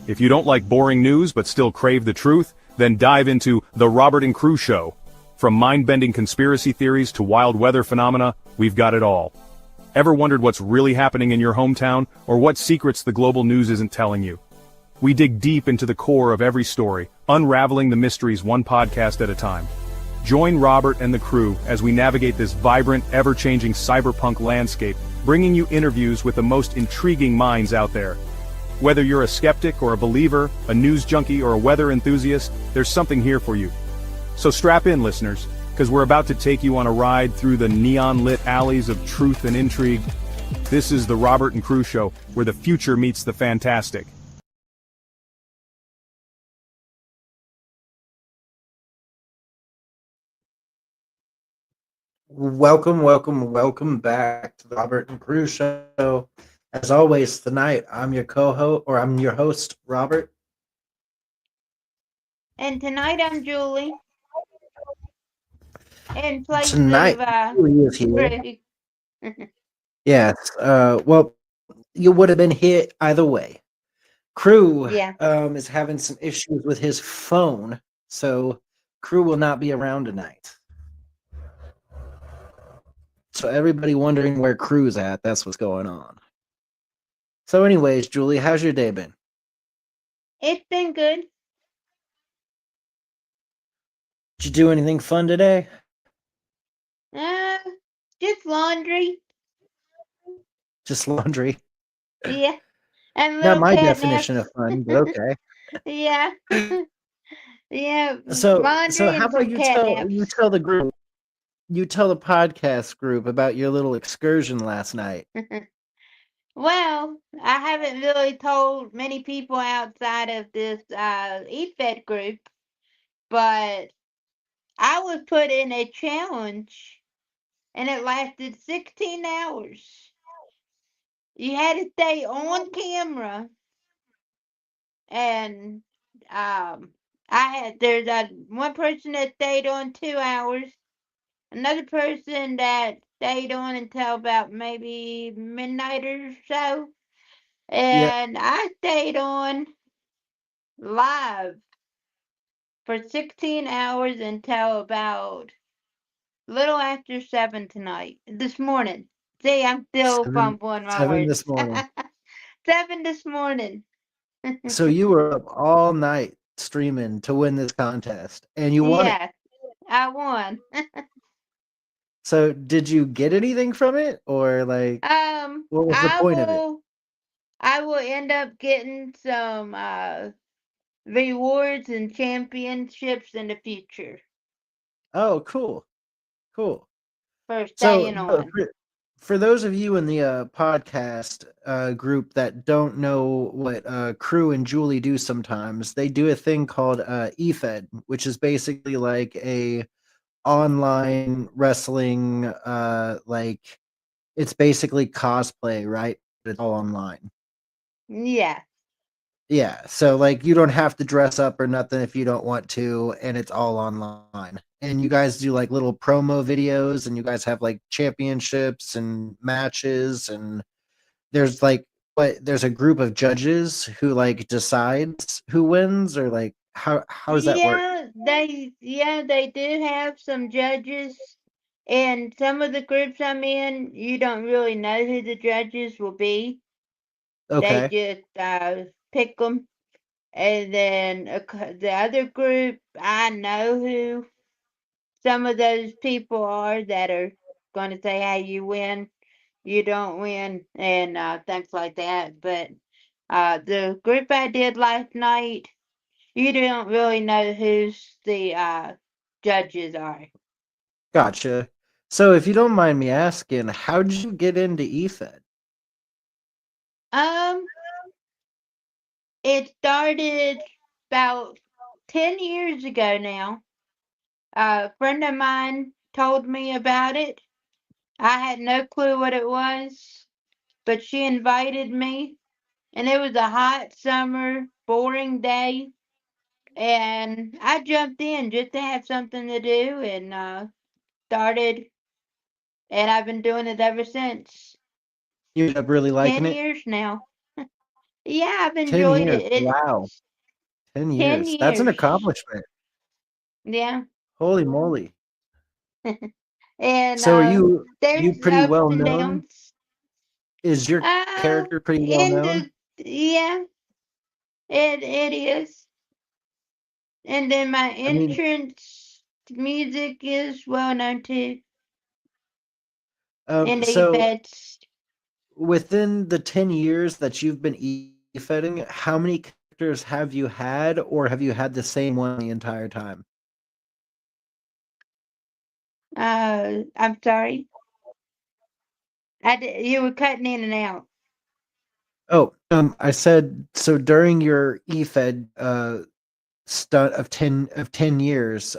If you don't like boring news but still crave the truth, then dive into The Robert and Crew Show. From mind-bending conspiracy theories to wild weather phenomena, we've got it all. Ever wondered what's really happening in your hometown, or what secrets the global news isn't telling you? We dig deep into the core of every story, unraveling the mysteries one podcast at a time. Join Robert and the crew as we navigate this vibrant, ever-changing cyberpunk landscape, bringing you interviews with the most intriguing minds out there. Whether you're a skeptic or a believer, a news junkie or a weather enthusiast, there's something here for you. So strap in, listeners, because we're about to take you on a ride through the neon-lit alleys of truth and intrigue. This is the Robert and Crew Show, where the future meets the fantastic. Welcome back to the Robert and Crew Show. As always, tonight I'm your host, Robert. And tonight I'm Julie. In place Tonight, of Julie is here. Greg. Yes. Well, you would have been here either way. Crew Yeah. is having some issues with his phone, so Crew will not be around tonight. So everybody wondering where Crew's at, that's what's going on. So anyways, Julie, how's your day been? It's been good. Did you do anything fun today? Just laundry. Just laundry. Yeah. And Not my catnaps. definition of fun, but okay. Yeah. Yeah. So laundry how about you tell the group, you tell the podcast group about your little excursion last night. Well, I haven't really told many people outside of this EFED group, but I was put in a challenge and it lasted 16 hours. You had to stay on camera, and there's one person that stayed on 2 hours, another person that stayed on until about maybe midnight or so, and I stayed on live for 16 hours until about little after 7 this morning. See, I'm still fumbling my 7 words. this morning. 7 this morning. So you were up all night streaming to win this contest, and you won it. Yes, I won. So did you get anything from it, or like, what was the point of it? I will end up getting some rewards and championships in the future Oh, cool. for So staying on. for those of you in the podcast group that don't know what Crew and Julie do sometimes, they do a thing called EFED, which is basically like a online wrestling, like it's basically cosplay, right? It's all online. Yeah. Yeah, so like you don't have to dress up or nothing if you don't want to, and it's all online. And you guys do like little promo videos, and you guys have like championships and matches, and there's like there's a group of judges who like decides who wins, or like how does that work? They do have some judges. And some of the groups I'm in, you don't really know who the judges will be. They Okay. just pick them. And then the other group, I know who some of those people are that are going to say, hey, you win, you don't win, and things like that. But the group I did last night, you don't really know who's the judges are. Gotcha. So if you don't mind me asking, how did you get into EFED? Um, it started about 10 years ago now. A friend of mine told me about it. I had no clue what it was, but she invited me, and it was a hot summer, boring day, and I jumped in just to have something to do and started, and I've been doing it ever since. You ended up really liking 10 it? years now. Yeah, I've 10 enjoyed years. it. Wow. It's 10 10 years. That's an years. accomplishment. Yeah. Holy moly. And So are you there's pretty ups well and known? downs. Is your Uh, character pretty well in known? the yeah, it is. And then my I mean, entrance music is well known too. And the so events. within the 10 years that you've been e-fetting, how many characters have you had, or have you had the same one the entire time? I'm sorry. You were cutting in and out. Oh, I said so during your e-fed stunt of 10 years,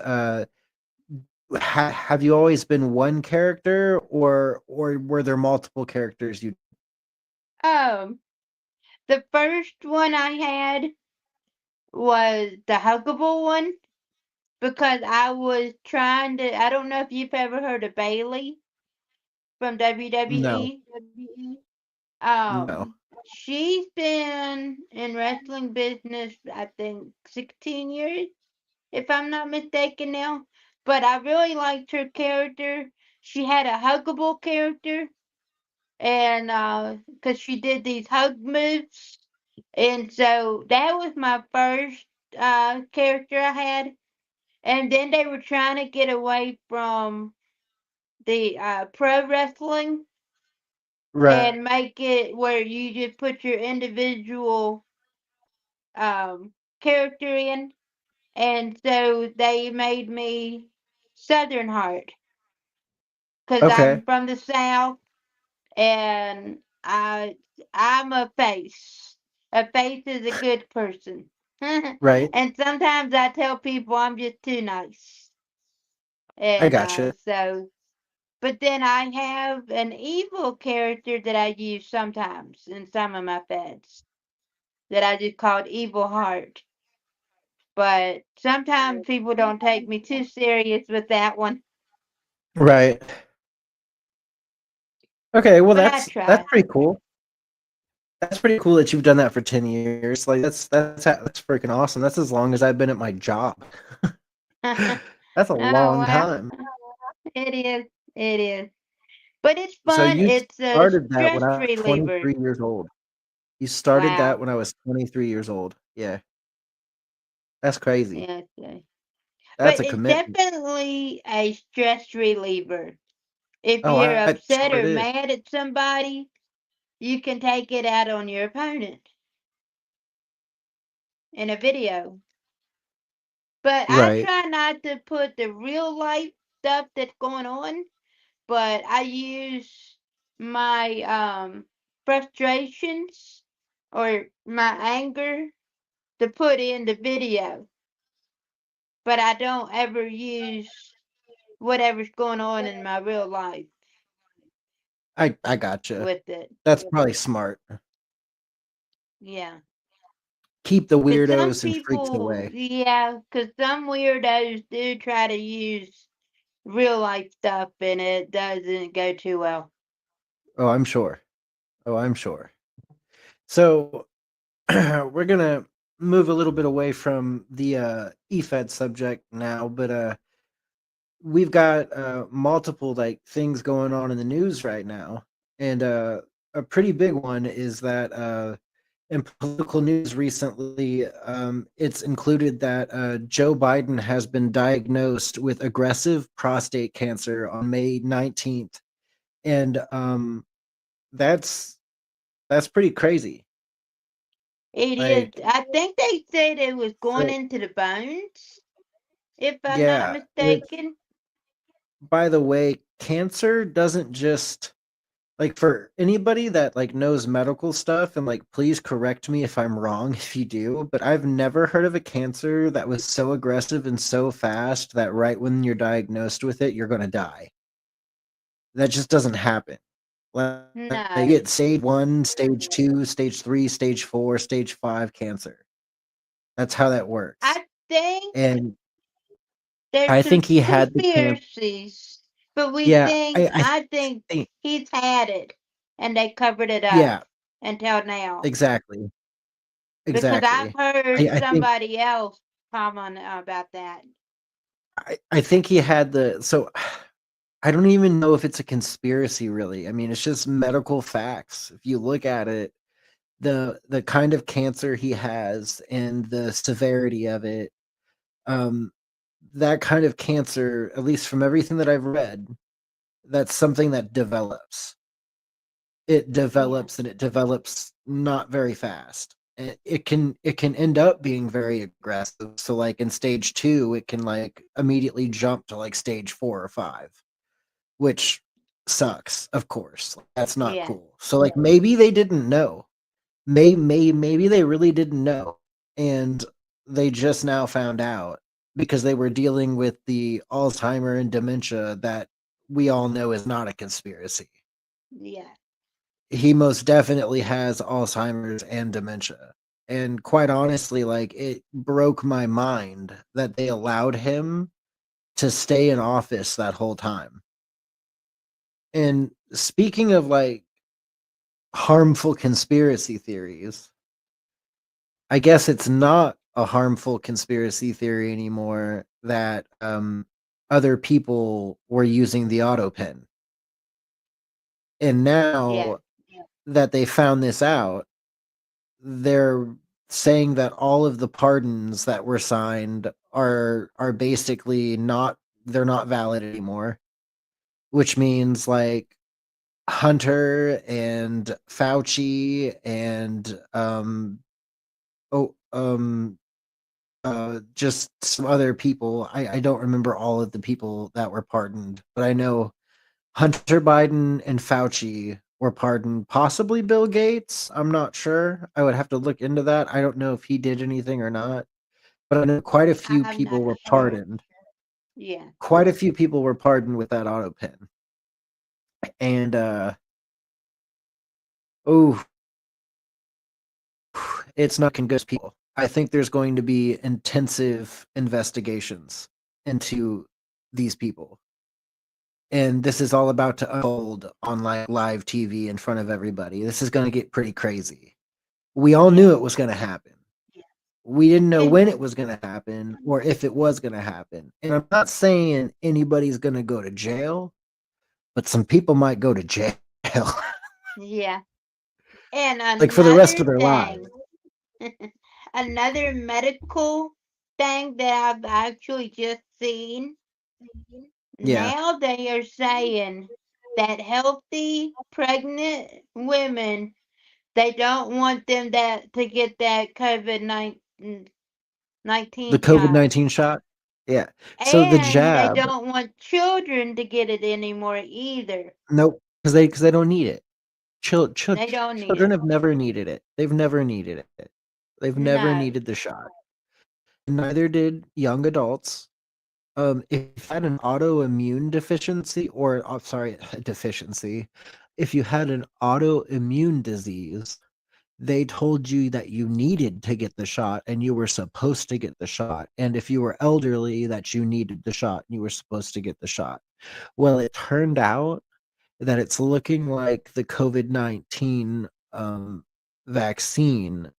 have you always been one character, or were there multiple characters you Um, the first one I had was the huggable one because I was trying to. I don't know if you've ever heard of Bailey from No, WWE. no. She's been in wrestling business, I think, 16 years, if I'm not mistaken now. But I really liked her character. She had a huggable character, and because she did these hug moves, and so that was my first character I had. And then they were trying to get away from the pro wrestling Right. and make it where you just put your individual character in. And so they made me Southern Heart because Okay. I'm from the South and I'm a face. A face is a good person. Right. And sometimes I tell people I'm just too nice. I And gotcha. but then I have an evil character that I use sometimes in some of my feds that I just called Evil Heart. But sometimes people don't take me too serious with that one. Right. Okay, well But I that's try. pretty cool. That's pretty cool that you've done that for 10 years. Like that's freaking awesome. That's as long as I've been at my job. Oh That's a long well, time. it is. It is. But it's So fun. you It's a started that stress when I was reliever. 23 years old. You started that Wow. when I was 23 years old. Yeah. That's crazy. Yes. Yes. That's But a it's commitment. definitely a stress reliever. If Oh, you're I upset sure or it is. mad at somebody, you can take it out on your opponent in a video. But I Right. try not to put the real life stuff that's going on, but I use my frustrations or my anger to put in the video. But I don't ever use whatever's going on in my real life I gotcha. with it. That's probably smart. Yeah. Keep the Because some weirdos and freaks people, away. yeah, because some weirdos do try to use real life stuff and it doesn't go too well. Oh, I'm sure. Oh, I'm sure. So we're gonna move a little bit away from the EFED subject now, but we've got multiple like things going on in the news right now, and a pretty big one is that in political news recently, it's included that Joe Biden has been diagnosed with aggressive prostate cancer on May 19th, and that's that's pretty crazy. It is. Like, I think they said it was going so into the bones, if I'm not yeah, which mistaken. by the way, cancer doesn't just like for anybody that like knows medical stuff, and like please correct me if I'm wrong if you do, but I've never heard of a cancer that was so aggressive and so fast that right when you're diagnosed with it, you're going to die. That just doesn't happen. Like you No. get stage 1, stage 2, stage 3, stage 4, stage 5 cancer. That's how that works. I think And there's I some think he had the can conspiracies, but yeah, I think think he's had it and they covered it up yeah, until now. exactly. because I've exactly. heard I think somebody else comment about that. I think he had the so I don't even know if it's a conspiracy really. I mean, it's just medical facts. If you look at it, the kind of cancer he has and the severity of it, um, that kind of cancer, at least from everything that I've read, that's something that develops. It Yeah, develops and it develops not very fast. It can end up being very aggressive. So like in stage 2, it can like immediately jump to like stage 4 or 5, which sucks, of course. That's not yeah, cool. So like maybe they didn't know. Maybe they really didn't know, and they just now found out because they were dealing with the Alzheimer and dementia that we all know is not a conspiracy. yeah, He most definitely has Alzheimer's and dementia. And quite honestly, like it broke my mind that they allowed him to stay in office that whole time. And speaking of like harmful conspiracy theories, I guess it's not a harmful conspiracy theory anymore that other people were using the auto pen. And yeah. now that they found this out, they're saying that all of the pardons that were signed are basically not they're not valid anymore, which means like Hunter and Fauci and oh just some other people. I don't remember all of the people that were pardoned, but I know Hunter Biden and Fauci were pardoned. Possibly Bill Gates. I'm not sure. I would have to look into that. I don't know if he did anything or not, but I know quite a few I'm people not were sure. pardoned. Yeah. Quite a few people were pardoned with that auto pen. And oh, it's not going to go people. I think there's going to be intensive investigations into these people. And this is all about to unfold on like live TV in front of everybody. This is going to get pretty crazy. We all knew Yeah. it was going to happen. We didn't know And when it was going to happen or if it was going to happen. And I'm not saying anybody's going to go to jail, but some people might go to jail yeah. And like for the rest another of their lives. thing, another medical thing that I've actually just seen, Yeah. now they are saying that healthy pregnant women, they don't want them to get that The 19 shot. COVID-19 shot. Yeah. So the And they jab, don't want children to get it anymore either. nope, because they don't need it. They don't need Children it. have never needed it. They've never needed it. They've never No. needed the shot. Neither did young adults. If you had an autoimmune deficiency, or sorry, deficiency, if you had an autoimmune disease, they told you that you needed to get the shot and you were supposed to get the shot. And if you were elderly, that you needed the shot and you were supposed to get the shot. Well, it turned out that it's looking like the COVID-19 vaccine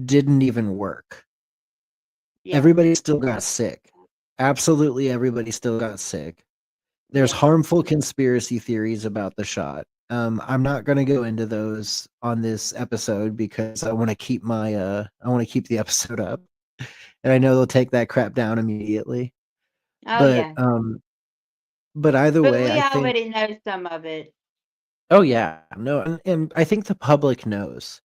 didn't even work. Yeah. Everybody still got sick. Absolutely everybody still got sick. There's Yeah. harmful conspiracy theories about the shot. I'm not going to go into those on this episode because I want to keep I want to keep the episode up, and I know they'll take that crap down immediately. Oh, But yeah. either But way, we I think already know some of it. oh yeah, no, and I think the public knows.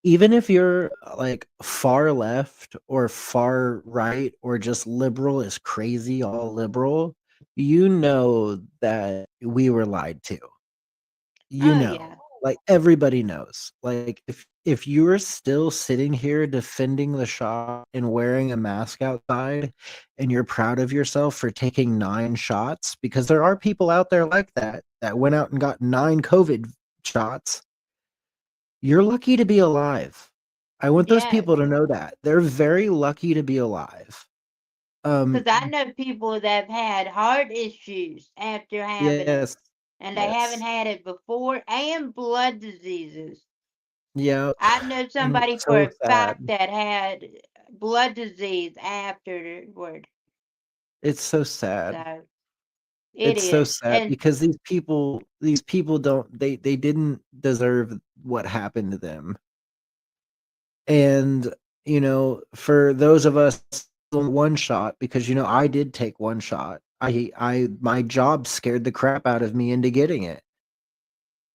Even if you're like far left or far right or just liberal is crazy, all liberal, you know that we were lied to. You Oh, know, yeah. like everybody knows. Like if you're still sitting here defending the shot and wearing a mask outside and you're proud of yourself for taking 9 shots, because there are people out there like that went out and got 9 COVID shots, you're lucky to be alive. I want those Yes. people to know that. They're very lucky to be alive. Because I Um, know people that have had heart issues after having it, yes, and they haven't yes. had it before, and blood diseases. Yep, I know and somebody it's for so a fact sad. that had blood disease afterward. It's so sad. So it It's so is. sad And because these people don't they didn't deserve what happened to them. And, for those of us on one shot, because, I did take one shot. My job scared the crap out of me into getting it.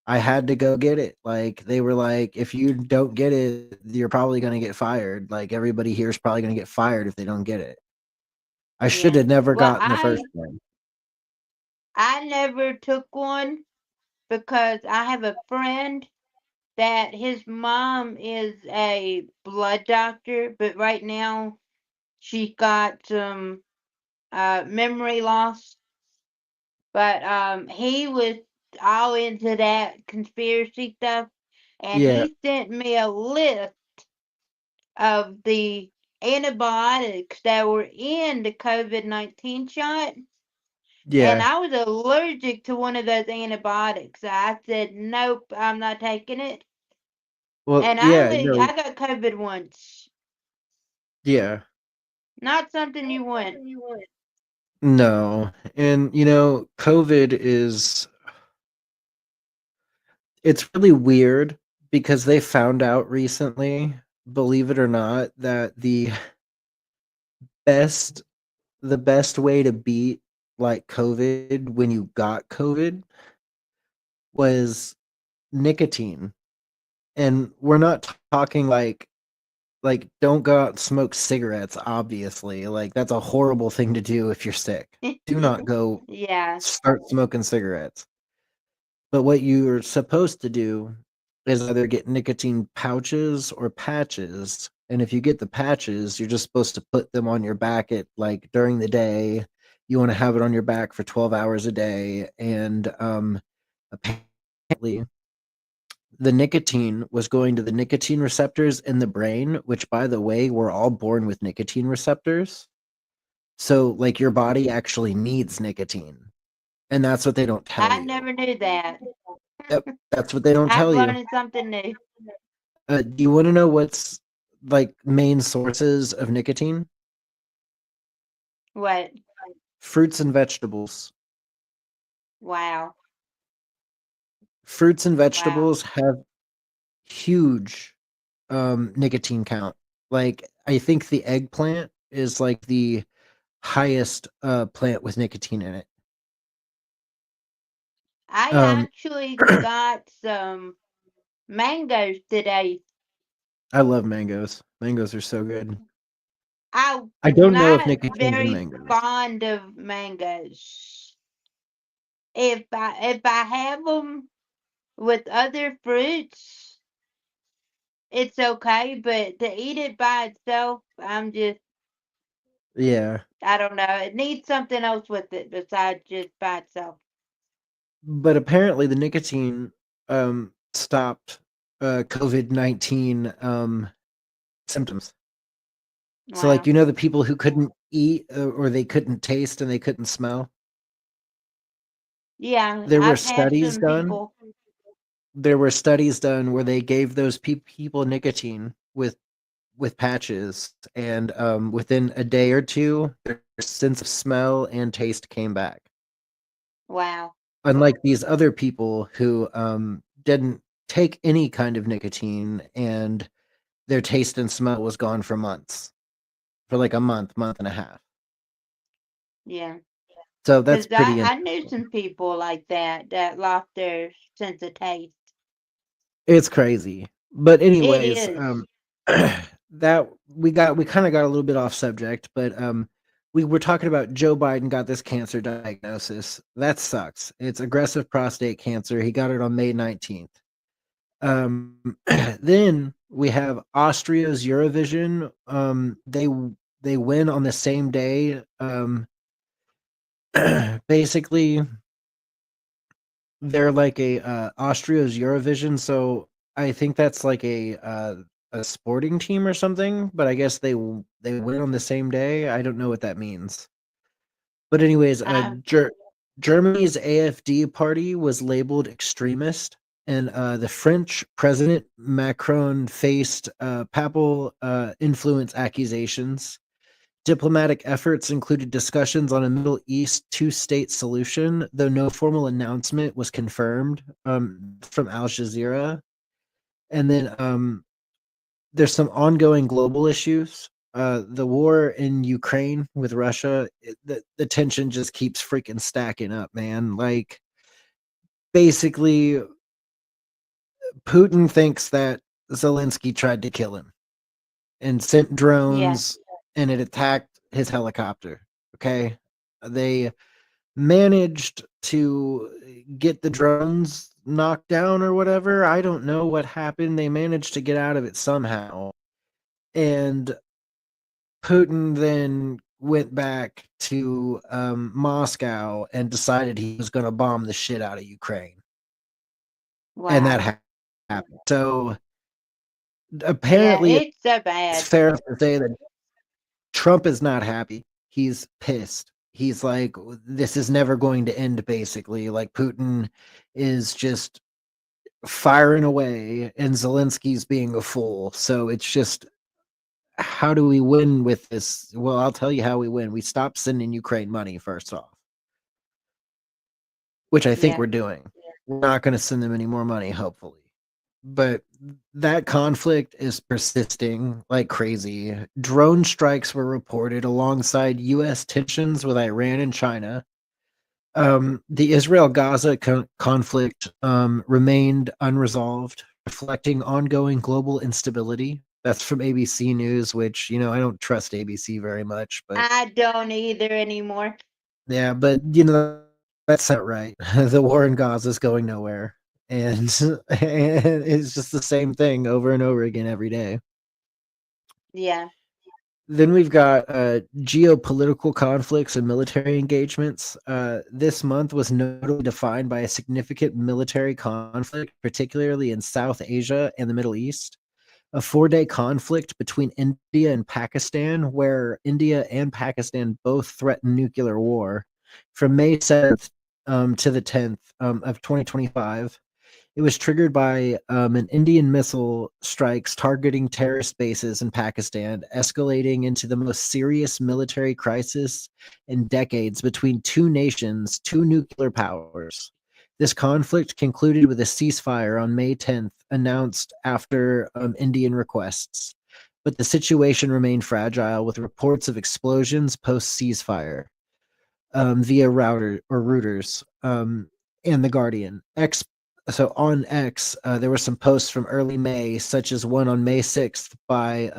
I had to go get it. Like, they were like, "If you don't get it, you're probably gonna get fired. Like, everybody here is probably gonna get fired if they don't get it." I should yeah. have never Well, gotten the first one. I never took one because I have a friend that his mom is a blood doctor, but right now she got some memory loss. But he was all into that conspiracy stuff, and Yeah, he sent me a list of the antibiotics that were in the COVID-19 shot. And yeah. I was allergic to one of those antibiotics. So I said, nope, I'm not taking it. Well, And yeah, no, I got COVID once. yeah. Not something you want. No, and, COVID it's really weird because they found out recently, believe it or not, that best the best way to beat, like, COVID when you got COVID was nicotine, and we're not talking don't go out and smoke cigarettes, obviously, like, that's a horrible thing to do if you're sick. Do not go Yeah, start smoking cigarettes. But what you're supposed to do is either get nicotine pouches or patches, and if you get the patches, you're just supposed to put them on your back during the day. You wanna have it on your back for 12 hours a day, and, apparently, the nicotine was going to the nicotine receptors in the brain, which, by the way, we're all born with nicotine receptors. So, like, your body actually needs nicotine, and that's what they don't tell I you. never knew that. Yep, that's what they don't I'm tell you. learning something new. Do you wanna know what's, like, main sources of nicotine? What? Fruits and vegetables. Wow. Fruits and Wow. vegetables have huge, nicotine count. Like, I think the eggplant is, like, the highest, plant with nicotine in it. I Um, actually got some mangoes today. I love mangoes. Mangoes are so good. I'm I don't know if not nicotine's in very mangoes. fond of mangoes. If I have them with other fruits, it's okay. But to eat it by itself, Yeah, I don't know. It needs something else with it besides just by itself. but apparently the nicotine, stopped, COVID-19, symptoms. So, like, Wow. the people who couldn't eat, or they couldn't taste and they couldn't smell? Yeah, There were I've had studies some done people. there were studies done where they gave those people nicotine with patches, and, within a day or 2, their sense of smell and taste came back. Wow. Unlike these other people who, didn't take any kind of nicotine, and their taste and smell was gone for months, for, like, a month and a half. Yeah. So that's 'Cause pretty I knew interesting. some people like that that lost their sense of taste. It's crazy. But It anyways, is. that we kinda got a little bit off subject, but, we were talking about Joe Biden got this cancer diagnosis. That sucks. It's aggressive prostate cancer. He got it on May 19th. Um, then we have Austria's Eurovision. They win on the same day. Basically, they're like Austria's Eurovision, so I think that's like a sporting team or something, but I guess they win on the same day. I don't know what that means. But anyways, I Germany's AfD party was labeled extremist. And the French President Macron faced papal influence accusations. Diplomatic efforts included discussions on a Middle East two-state solution, though no formal announcement was confirmed from Al Jazeera. And then there's some ongoing global issues. The war in Ukraine with Russia, the tension just keeps freaking stacking up, man. Like, basically, Putin thinks that Zelensky tried to kill him and sent Yeah. drones and it attacked his helicopter. Okay. They managed to get the drones knocked down or whatever. I don't know what happened. They managed to get out of it somehow. And Putin then went back to Moscow and decided he was going to bomb the shit out of Ukraine. And that Wow. happened. So Yeah, apparently, it's so it's bad. fair to say that Trump is not happy. He's pissed. He's like, this is never going to end, basically. Like, Putin is just firing away, and Zelensky's being a fool. So it's just, how do we win with this? Well, I'll tell you how we win. We stop sending Ukraine money, first off, which I think Yeah. we're doing. We're not going to send them any more money, hopefully. But that conflict is persisting like crazy. Drone strikes were reported alongside U.S. tensions with Iran and China. The Israel-Gaza conflict remained unresolved, reflecting ongoing global instability. That's from ABC News, which, I don't trust ABC very much, but I don't either anymore. yeah, but that's not right. The war in Gaza is going nowhere, and it's just the same thing over and over again every day. Yeah. Then we've got geopolitical conflicts and military engagements. This month was notably defined by a significant military conflict, particularly in South Asia and the Middle East. A 4-day conflict between India and Pakistan, where India and Pakistan both threaten nuclear war, from May 7th to the 10th of 2025. It was triggered by an Indian missile strikes targeting terrorist bases in Pakistan, escalating into the most serious military crisis in decades between two nations, two nuclear powers. This conflict concluded with a ceasefire on May 10th, announced after Indian requests. But the situation remained fragile, with reports of explosions post ceasefire via Reuters and The Guardian. So on X, there were some posts from early May, such as one on May 6th by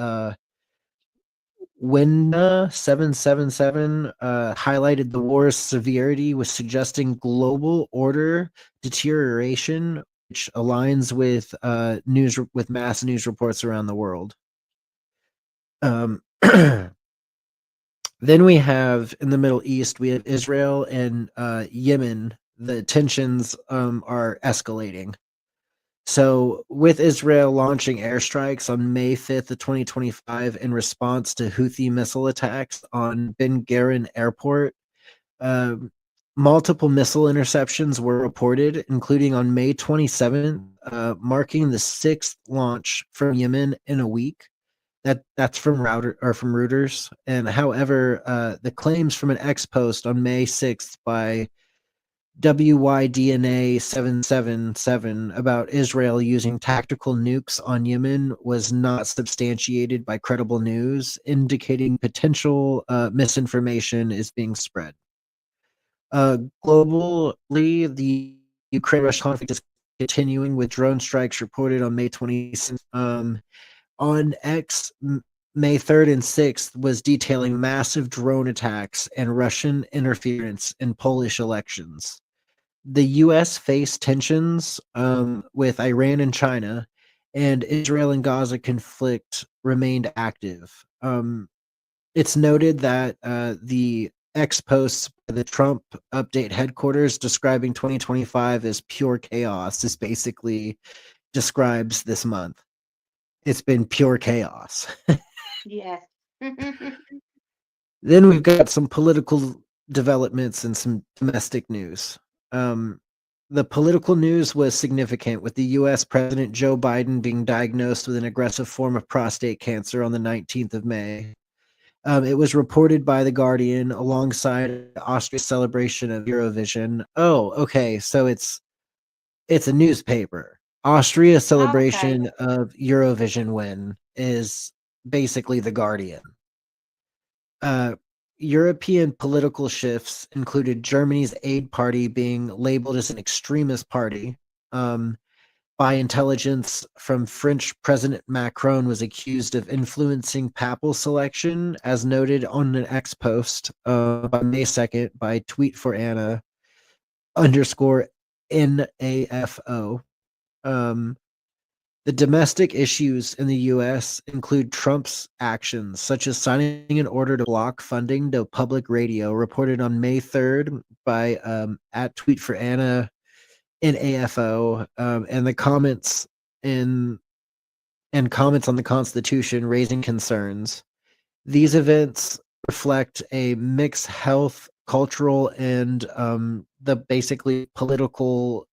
Winna777, highlighted the war's severity with suggesting global order deterioration, which aligns with mass news reports around the world. Then we have in the Middle East, we have Israel and Yemen. The tensions are escalating. So, with Israel launching airstrikes on May 5th of 2025 in response to Houthi missile attacks on Ben Gurion Airport, uh, multiple missile interceptions were reported, including on May 27th, marking the 6th launch from Yemen in a week. That's from Reuters. And however, the claims from an X post on May 6th by WYDNA 777 about Israel using tactical nukes on Yemen was not substantiated by credible news, indicating potential misinformation is being spread. Globally, the Ukraine-Russia conflict is continuing, with drone strikes reported on May 26th. On X, May 3rd and 6th was detailing massive drone attacks and Russian interference in Polish elections. The U.S. faced tensions with Iran and China, and Israel and Gaza conflict remained active. It's noted that the X posts by the Trump update headquarters describing 2025 as pure chaos is basically describes this month. It's been pure chaos. Yes. Then we've got some political developments and some domestic news. The political news was significant, with the U.S. President Joe Biden being diagnosed with an aggressive form of prostate cancer on the 19th of May. It was reported by The Guardian alongside Austria's celebration of Eurovision. Oh, okay, so it's a newspaper. Austria's Okay. celebration of Eurovision win is basically The Guardian. Uh, European political shifts included Germany's Aid Party being labeled as an extremist party. Um, by intelligence from French President Macron was accused of influencing papal selection, as noted on an X post by May 2nd by tweet for Anna underscore NAFO. Um, the domestic issues in the US include Trump's actions, such as signing an order to block funding to public radio, reported on May 3rd by at Tweet for Anna in AFO, and the comments in and comments on the Constitution raising concerns. These events reflect a mixed health, cultural, and the basically political,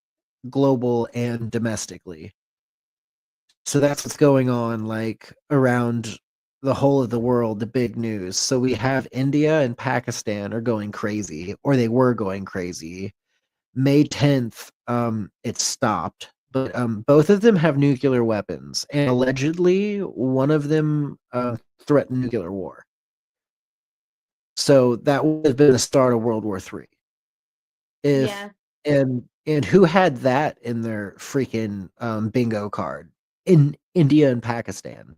global, and domestically. So that's what's going on, like around the whole of the world, the big news. So we have India and Pakistan are going crazy, or they were going crazy. May 10th, it stopped, but both of them have nuclear weapons, and allegedly one of them threatened nuclear war. So that would have been the start of World War III. If Yeah. and who had that in their freaking bingo card? In India and Pakistan.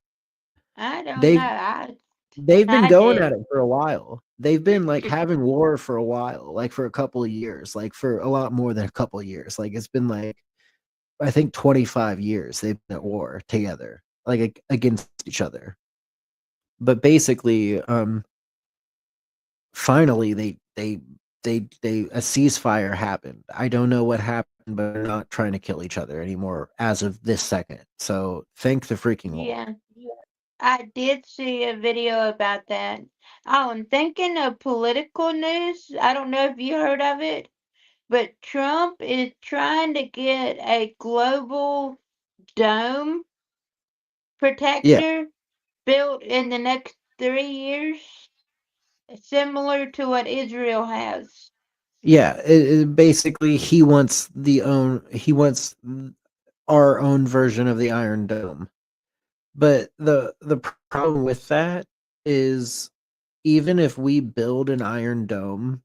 I don't know. They've they've been I going did. at it for a while. They've been like having war for a while, like for a couple of years, like for a lot more than a couple of years. Like it's been like I think 25 years they've been at war together, like against each other. But basically, finally they a ceasefire happened. I don't know what happened, but they're not trying to kill each other anymore as of this second. So thank the freaking Lord. Yeah. I did see a video about that. Oh, and thinking of political news, I don't know if you heard of it, but Trump is trying to get a global dome Yeah, protector built in the next 3 years, similar to what Israel has. yeah. Basically, he wants our own version of the Iron Dome. But the problem with that is even if we build an Iron Dome,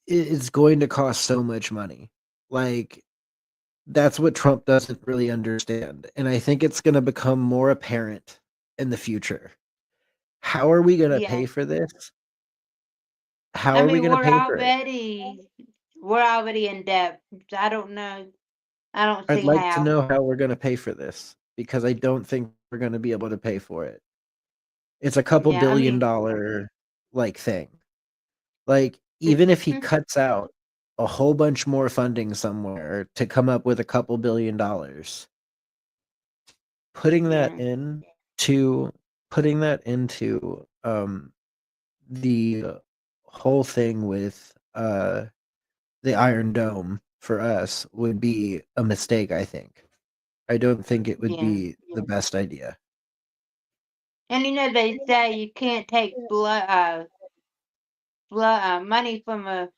it's going to cost so much money. Like that's what Trump doesn't really understand. And I think it's going to become more apparent in the future. How are we going to Yeah. pay for this? How I are we mean, going to pay for it? we're already in debt. So I don't know. I don't I'd see like to how. know how we're going to pay for this because I don't think we're going to be able to pay for it. It's a couple Yeah, I billion mean, dollar like thing. Like, even if he cuts out a whole bunch more funding somewhere to come up with a couple billion dollars, putting that yeah, in to putting that into the whole thing with the Iron Dome for us would be a mistake, I think. I don't think it would yeah. be the best idea. And they say you can't take money from a,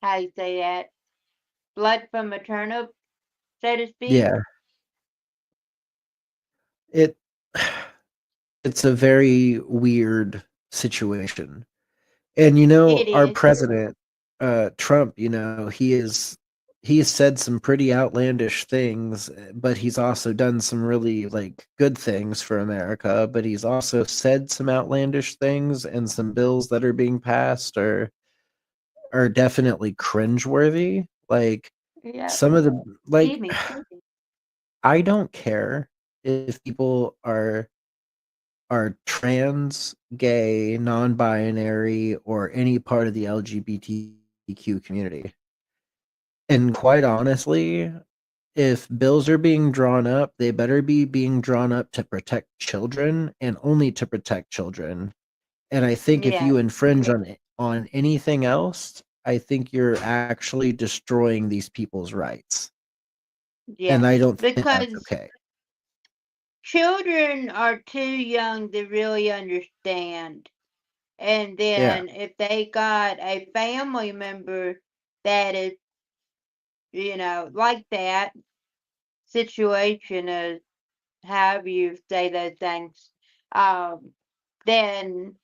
how you say that? Blood from a turnip, so to speak. Yeah. It it's a very weird situation. And It our is. president, Trump, he's said some pretty outlandish things, but he's also done some really like good things for America, but he's also said some outlandish things and some bills that are being passed are definitely cringeworthy. Like Yep. some of the Excuse like me. I don't care if people are trans, gay, non-binary, or any part of the LGBTQ community. And quite honestly, if bills are being drawn up, they better be being drawn up to protect children and only to protect children. And I think if Yeah. you infringe on anything else, I think you're actually destroying these people's rights. Yeah, And I don't think that's because okay. children are too young to really understand. And Yeah. then if they got a family member that is, like that situation, is however you say those things, um, then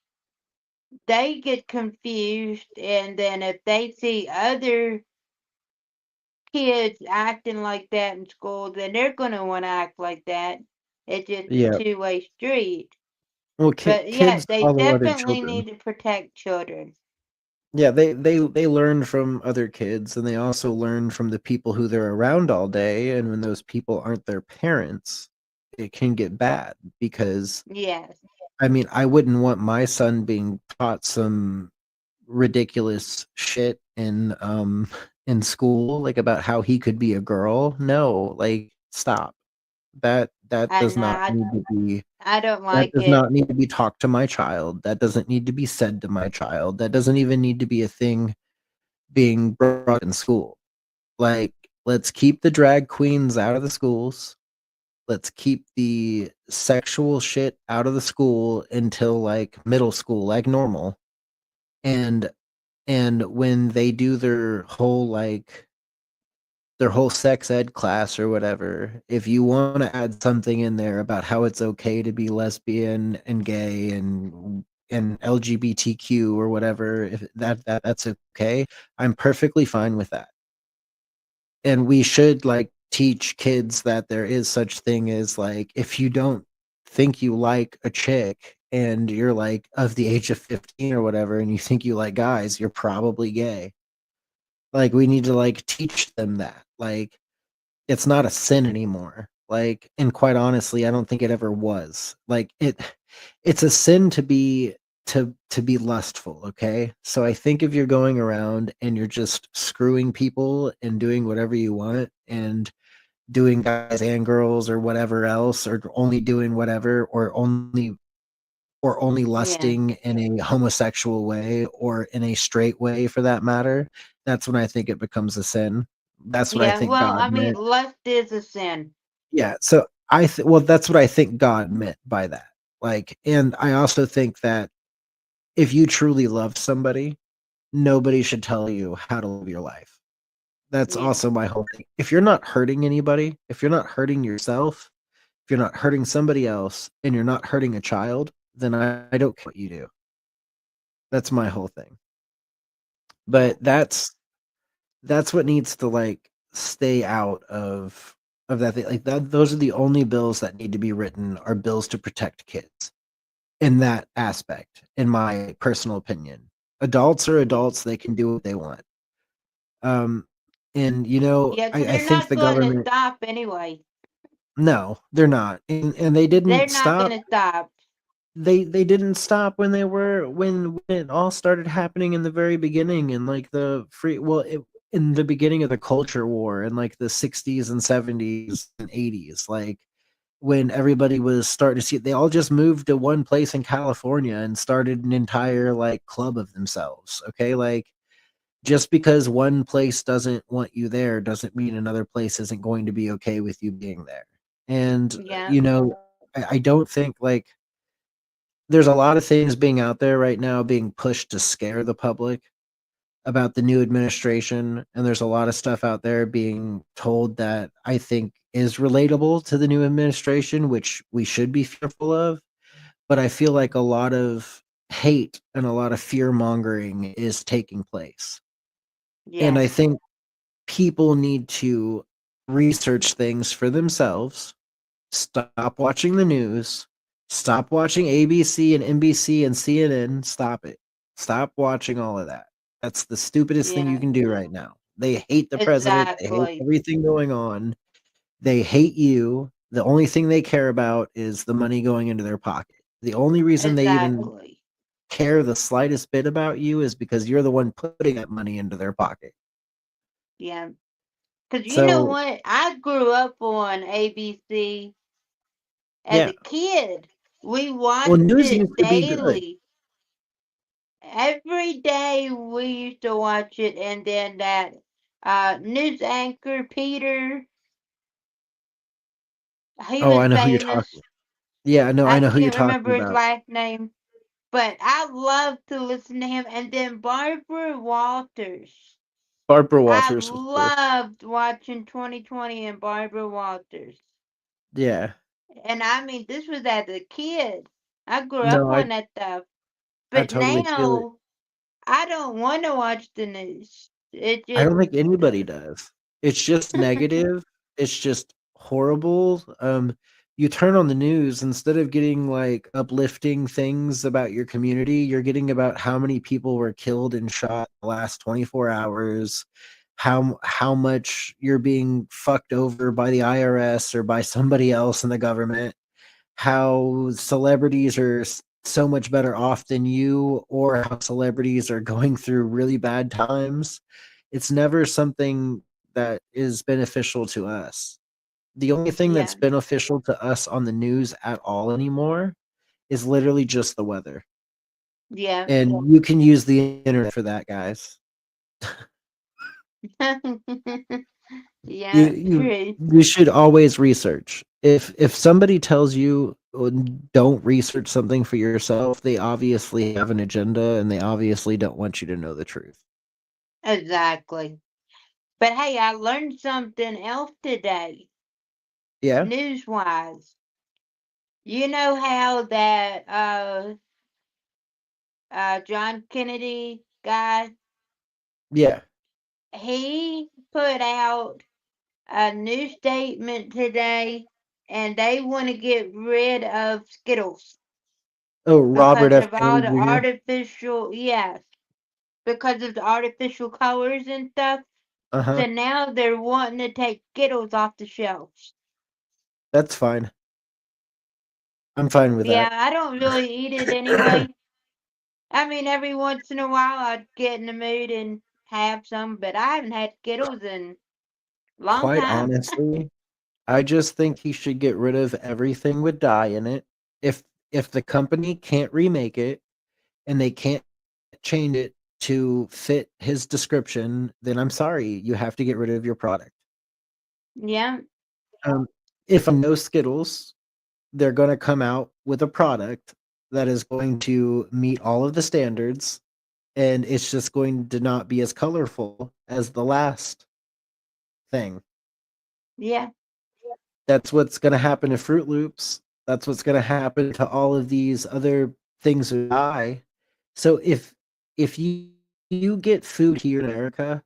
they get confused. And then if they see other kids acting like that in school, then they're going to want to act like that. It's just a Yeah. two-way street. Well, But yeah, kids they follow other definitely children. need to protect children. Yeah, they learn from other kids, and they also learn from the people who they're around all day, and when those people aren't their parents, it can get bad because, Yes. I mean, I wouldn't want my son being taught some ridiculous shit in school, like, about how he could be a girl. No, like, stop. That I does know. not need to be I don't that like does it. not need to be talked to my child. That doesn't need to be said to my child. That doesn't even need to be a thing being brought in school. Like, let's keep the drag queens out of the schools. Let's keep the sexual shit out of the school until like middle school, like normal. And when they do their whole sex ed class or whatever, if you want to add something in there about how it's okay to be lesbian and gay and LGBTQ or whatever, if that's okay, I'm perfectly fine with that. And we should like teach kids that there is such thing as like if you don't think you like a chick and you're like of the age of 15 or whatever and you think you like guys, you're probably gay. Like we need to like teach them that. Like it's not a sin anymore. Like, and quite honestly, I don't think it ever was. Like it's a sin to be lustful, okay? So I think if you're going around and you're just screwing people and doing whatever you want and doing guys and girls or whatever else or only doing whatever or only Yeah. lusting in a homosexual way or in a straight way for that matter, that's when I think it becomes a sin. That's what I Yeah. think Well, God I mean, meant. lust is a sin. Yeah, so well, that's what I think God meant by that. Like, and I also think that if you truly love somebody, nobody should tell you how to live your life. That's Yeah. also my whole thing. If you're not hurting anybody, if you're not hurting yourself, if you're not hurting somebody else, and you're not hurting a child, then I don't care what you do. That's my whole thing. Yeah. But that's what needs to like stay out of that thing. Like that, those are the only bills that need to be written are bills to protect kids in that aspect, in my personal opinion. Adults are Yeah. adults, they can do what they want. Um, and you know, Yeah. Because I they're think not the going to government, stop anyway. no, they're not. And they They're didn't not going stop. to stop. They didn't stop when they were when it all started happening in the very beginning and like the free well it, in the beginning of the culture war in like the 60s and 70s and 80s, like when everybody was starting to see, they all just moved to one place in California and started an entire like club of themselves. Okay, like just because one place doesn't want you there doesn't mean another place isn't going to be okay with you being there. And Yeah. you know, I don't think like there's a lot of things being out there right now being pushed to scare the public about the new administration, and there's a lot of stuff out there being told that I think is relatable to the new administration, which we should be fearful of. But I feel like a lot of hate and a lot of fear mongering is taking place. And I Yes. think people need to research things for themselves. Stop watching the news. Stop watching ABC and NBC and CNN. Stop it. Stop watching all of that. That's the stupidest thing you Yeah. can do right now. They hate the president. They hate Exactly. everything going on. They hate you. The only thing they care about is the money going into their pocket. The only reason they even Exactly. care the slightest bit about you is because you're the one putting that money into their pocket. Yeah. Because you know So, what? I grew up on ABC as yeah. a kid. We Well, watched news it used to be good. daily. every day we used to watch it, and then that news anchor Peter, he Oh, was I know who you're famous. talking. Yeah, no, I I know who you're can't talking remember his about. last name, but I love to listen to him. And then Barbara Walters. Barbara I Walters was cool. loved watching 2020 and Barbara Walters. Yeah. And I mean, this was as a kid. I grew up No, on that stuff. I But totally feel it. now I don't want to watch the news. It I just don't think anybody does. It's just negative. It's just horrible. You turn on the news instead of getting like uplifting things about your community, you're getting about how many people were killed and shot the last 24 hours, how much you're being fucked over by the IRS or by somebody else in the government, how celebrities are so much better off than you, or how celebrities are going through really bad times. It's never something that is beneficial to us. The only thing that's yeah, beneficial to us on the news at all anymore is literally just the weather. yeah. And you can use the internet for that, guys. You Yeah, you true. you should always research. If somebody tells you don't research something for yourself, they obviously have an agenda and they obviously don't want you to know the truth. Exactly. But hey, I learned something else today, Yeah? news wise. You know how that John Kennedy guy, Yeah. he put out a new statement today, and they want to get rid of Skittles Oh, Robert because F. of all Kennedy the Jr. artificial, yes, because of the artificial colors and stuff. Uh-huh. So now they're wanting to take Skittles off the shelves. That's fine. I'm fine with Yeah, that. I don't really eat it anyway. I mean, every once in a while I'd get in the mood and have some, but I haven't had Skittles in a long Quite time. honestly, I just think he should get rid of everything with dye in it. If if the company can't remake it and they can't change it to fit his description, then I'm sorry, you have to get rid of your product. Yeah, Um, if I know Skittles, they're going to come out with a product that is going to meet all of the standards, and it's just going to not be as colorful as the last thing. yeah. That's what's going to happen to Fruit Loops. That's what's going to happen to all of these other things with dye. So if you get food here in America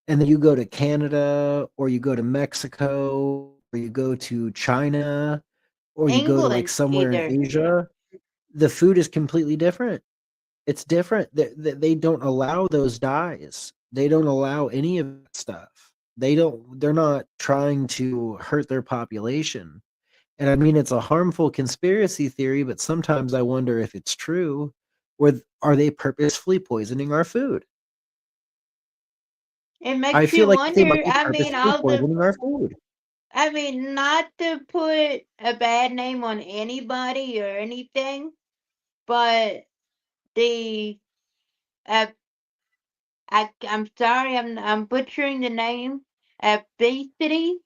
and then you go to Canada or you go to Mexico or you go to China or you go to like England somewhere in either. Asia, the food is completely different. It's different. They don't allow those dyes. They don't allow any of that stuff. They're not trying to hurt their population. And I mean, it's a harmful conspiracy theory, but sometimes I wonder if it's true. Or are they purposefully poisoning our food? It I makes feel you like they might wonder. be I mean, purposefully all the, poisoning our food. I mean, not to put a bad name on anybody or anything, but the, uh, I'm sorry, I'm butchering the name, obesity.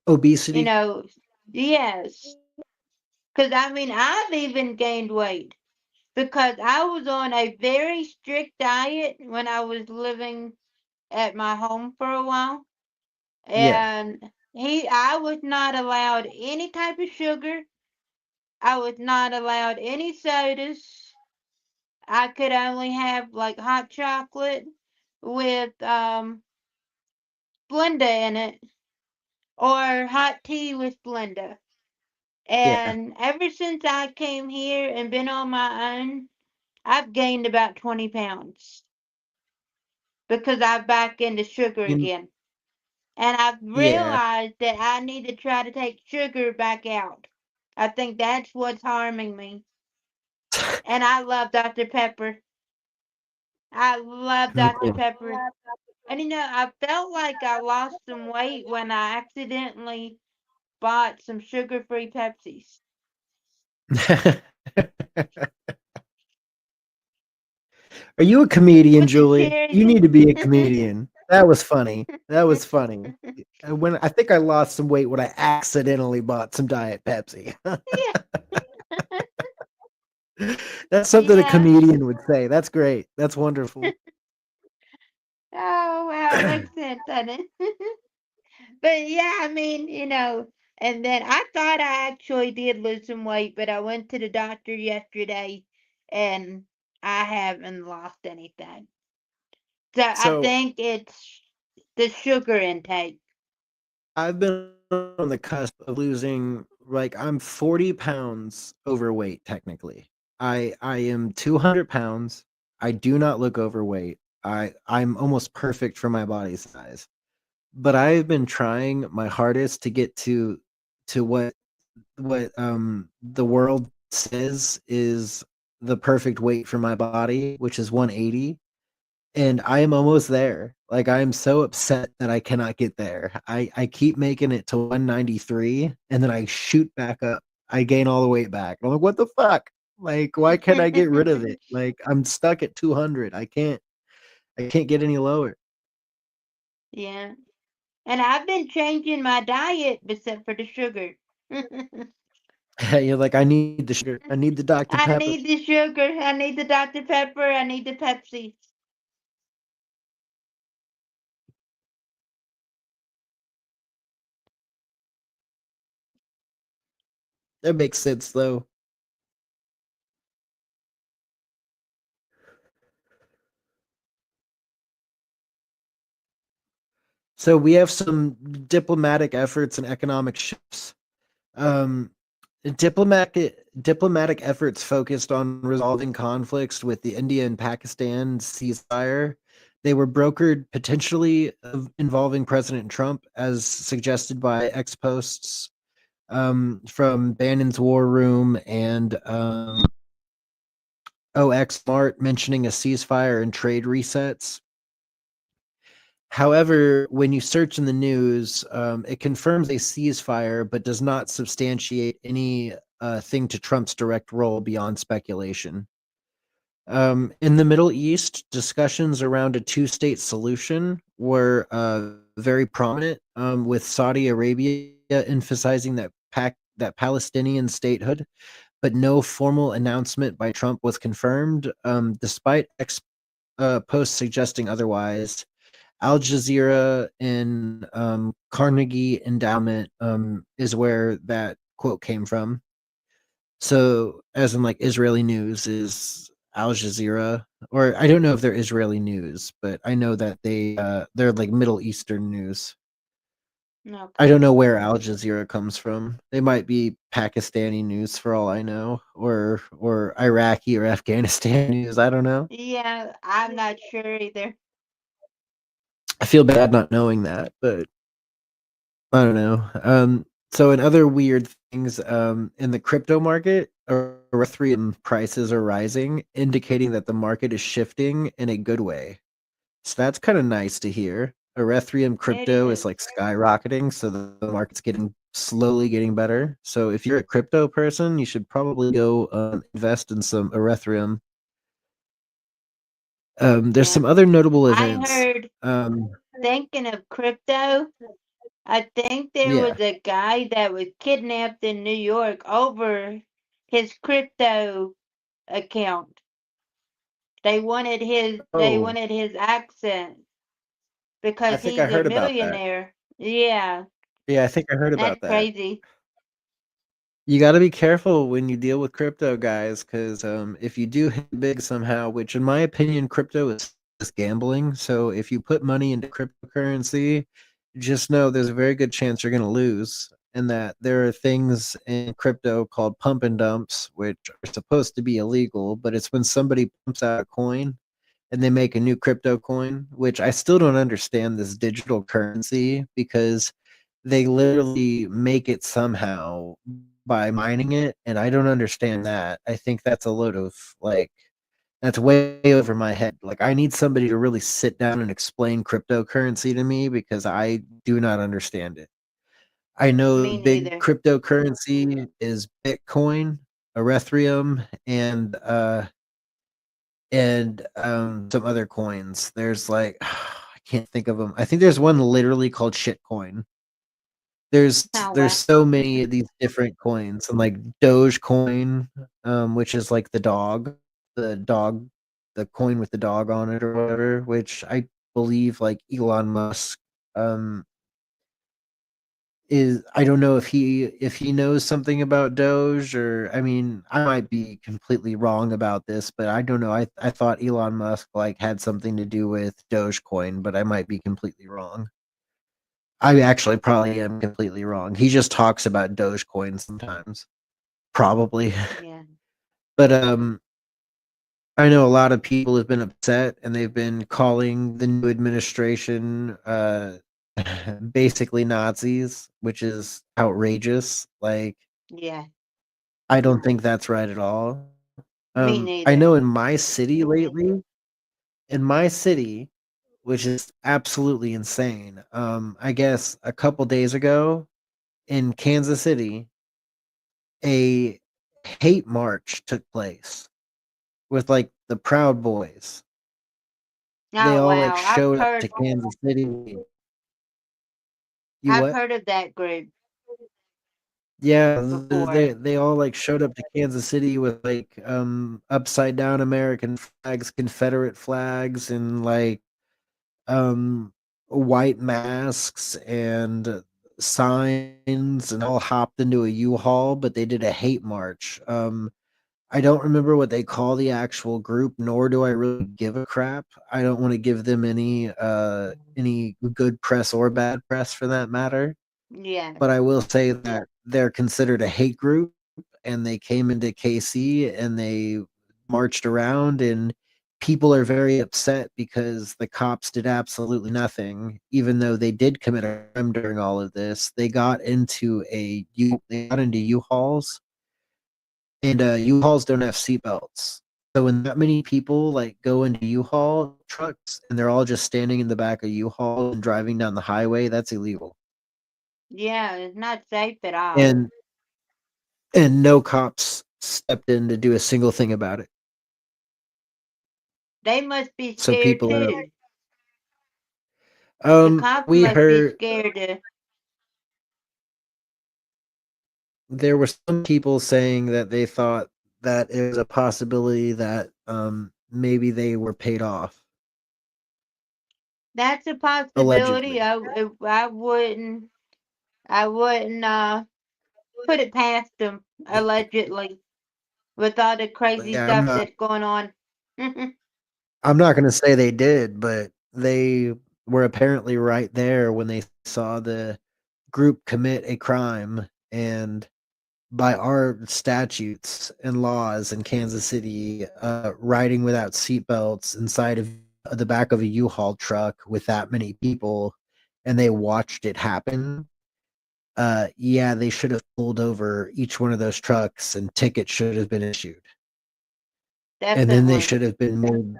You Obesity. know, yes, because I mean, I've even gained weight because I was on a very strict diet when I was living at my home for a while, Yeah. and I was not allowed any type of sugar. I was not allowed any sodas. I could only have like hot chocolate with Splenda in it or hot tea with Splenda. Yeah. And ever since I came here and been on my own, I've gained about 20 pounds because I'm back into sugar You, again. And I've yeah. realized that I need to try to take sugar back out. I think that's what's harming me. And I love Dr. Pepper. I love Me Dr. too. Pepper. And I felt like I lost some weight when I accidentally bought some sugar free Pepsis. Are you a comedian, with the Julie? cherries You in. need to be a comedian. That was funny. That was funny. When I think I lost some weight when I accidentally bought some Diet Pepsi. That's something a Yeah. comedian would say. That's great. That's wonderful. Oh wow, it makes sense, doesn't it? But yeah, I mean, and then I thought I actually did lose some weight, but I went to the doctor yesterday and I haven't lost anything. So I So think it's the sugar intake. I've been on the cusp of losing, like, I'm 40 pounds overweight technically. I am 200 pounds. I do not look overweight. I'm almost perfect for my body size. But I've been trying my hardest to get to what the world says is the perfect weight for my body, which is 180, and I am almost there. Like, I am so upset that I cannot get there. I keep making it to 193 and then I shoot back up. I gain all the weight back. I'm like, what the fuck? Like, why can't I get rid of it? Like, I'm stuck at 200. I can't get any lower. Yeah. And I've been changing my diet except for the sugar. You're like, I need the sugar. I need the Dr. I Pepper. need the sugar. I need the Dr. Pepper. I need the Pepsi. That makes sense though. So we have some diplomatic efforts and economic shifts. Um, diplomatic efforts focused on resolving conflicts with the India and Pakistan ceasefire. They were brokered potentially involving President Trump, as suggested by ex posts from Bannon's War Room and OX Mart mentioning a ceasefire and trade resets. However, when you search in the news, it confirms a ceasefire, but does not substantiate any thing to Trump's direct role beyond speculation. In the Middle East, discussions around a two-state solution were very prominent, with Saudi Arabia emphasizing that Palestinian statehood, but no formal announcement by Trump was confirmed, despite posts suggesting otherwise. Al Jazeera and Carnegie Endowment is where that quote came from. So, as in, like, Israeli news is Al Jazeera, or I don't know if they're Israeli news, but I know that they're like Middle Eastern news. I Okay. don't know where Al Jazeera comes from. They might be Pakistani news for all I know, or Iraqi or Afghanistan news. I don't know. Yeah, I'm not sure either. I feel bad not knowing that, but I don't know. So in other weird things, in the crypto market, Ethereum prices are rising, indicating that the market is shifting in a good way. So that's kind of nice to hear. Ethereum It crypto is is. like skyrocketing, so the market's getting slowly getting better. So if you're a crypto person, you should probably go invest in some Ethereum. There's Yeah. some other notable I events. heard, Um, thinking of crypto, I think there yeah. was a guy that was kidnapped in New York over his crypto account. They Oh, wanted his accent I because think I he's a heard about that. millionaire. Yeah, Yeah, I think I heard that's about that. crazy. You gotta be careful when you deal with crypto, guys, because if you do hit big somehow, which in my opinion, crypto is just gambling. So if you put money into cryptocurrency, just know there's a very good chance you're gonna lose, and that there are things in crypto called pump and dumps, which are supposed to be illegal, but it's when somebody pumps out a coin and they make a new crypto coin, which I still don't understand this digital currency because they literally make it somehow by mining it, and I don't understand that. I think that's a load of, like, that's way over my head. Like, I need somebody to really sit down and explain cryptocurrency to me because I do not understand it. I know Me big neither. cryptocurrency is Bitcoin, Ethereum, and and some other coins. There's like I can't think of them. I think there's one literally called shitcoin. Oh There's wow. so many of these different coins, and like Dogecoin, which is like the dog, the coin with the dog on it or whatever, which I believe like Elon Musk um is I don't know if he knows something about Doge, or I mean, I might be completely wrong about this, but I don't know. I thought Elon Musk like had something to do with Dogecoin, but I might be completely wrong. I actually probably am completely wrong. He just talks about Dogecoin sometimes. Probably. Yeah. But I know a lot of people have been upset and they've been calling the new administration basically Nazis, which is outrageous. Like Yeah. I don't think that's right at all. Me I neither. know in my city lately, in my city, which is absolutely insane. I guess a couple days ago in Kansas City, a hate march took place with like the Proud Boys. They Oh all like wow. I've showed up to heard Kansas City. You I've what? heard of that group Yeah, before. they all like showed up to Kansas City with like upside down American flags, Confederate flags, and like um white masks and signs, and all hopped into a U-Haul, but they did a hate march. I don't remember what they call the actual group, nor do I really give a crap. I don't want to give them any good press or bad press for that matter. Yeah. But I will say that they're considered a hate group, and they came into KC and they marched around, and people are very upset because the cops did absolutely nothing, even though they did commit a crime during all of this. They got into U-Hauls, and U-Hauls don't have seatbelts. So when that many people like go into U-Haul trucks and they're all just standing in the back of U-Haul and driving down the highway, that's illegal. Yeah, it's not safe at all. And no cops stepped in to do a single thing about it. They must be So scared people are too. The cops we must be heard scared to there were some people saying that they thought that it was a possibility that maybe they were paid off, that's a possibility. allegedly. I wouldn't put it past them, allegedly, with all the crazy Yeah, stuff that's going on. I'm not gonna say they did, but they were apparently right there when they saw the group commit a crime, and by our statutes and laws in Kansas City, riding without seatbelts inside of the back of a U-Haul truck with that many people, and they watched it happen. Yeah, they should have pulled over each one of those trucks, and tickets should have been issued, and then they Definitely. should have been made,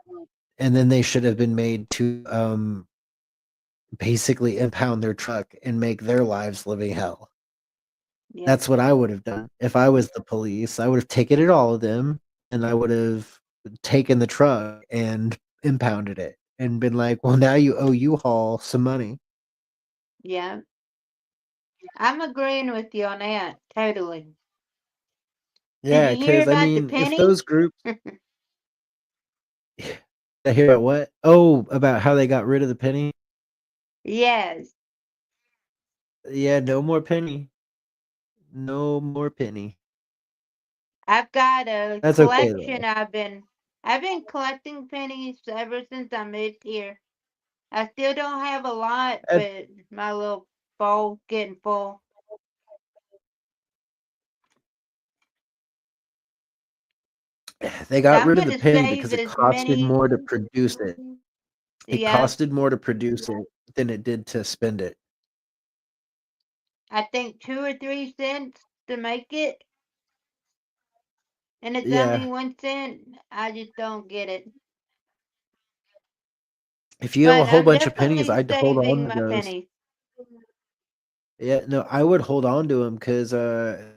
and then they should have been made to basically impound their truck and make their lives living hell. Yeah. That's what I would have done. If I was the police, I would have ticketed all of them, and I would have taken the truck and impounded it and been like, "Well, now you owe U-Haul some money." Yeah. I'm agreeing with you on that. Totally. Did Yeah, you hear because I about the mean, if penny? those groups I hear about what? Oh, about how they got rid of the penny? Yes. Yeah, no more penny. No more penny. I've got a That's okay collection. though. I've been collecting pennies ever since I moved here. I still don't have a lot, Uh, but my little bowl's getting full. They So got I'm rid of the gonna penny save because it as costed many. more to produce it. It Yeah, costed more to produce it than it did to spend it. I think 2 or 3 cents to make it, and it's only Yeah. 1 cent. I just don't get it. If you have a But whole I'm bunch of pennies, definitely I'd hold on saving to my those. pennies. Yeah, no, I would hold on to them because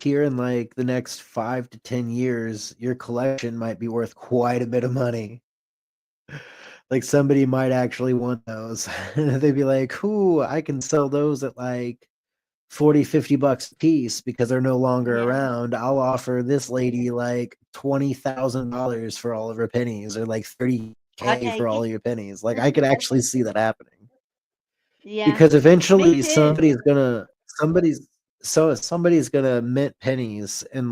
here in like the next 5 to 10 years, your collection might be worth quite a bit of money. Like somebody might actually want those. They'd be like, "Ooh, I can sell those at like 40, $50 a piece because they're no longer Yeah. around. I'll offer this lady like $20,000 for all of her pennies or like I'll 30K for take all it. of your pennies." Like I could actually see that happening Yeah. because Me eventually too. somebody's gonna mint pennies in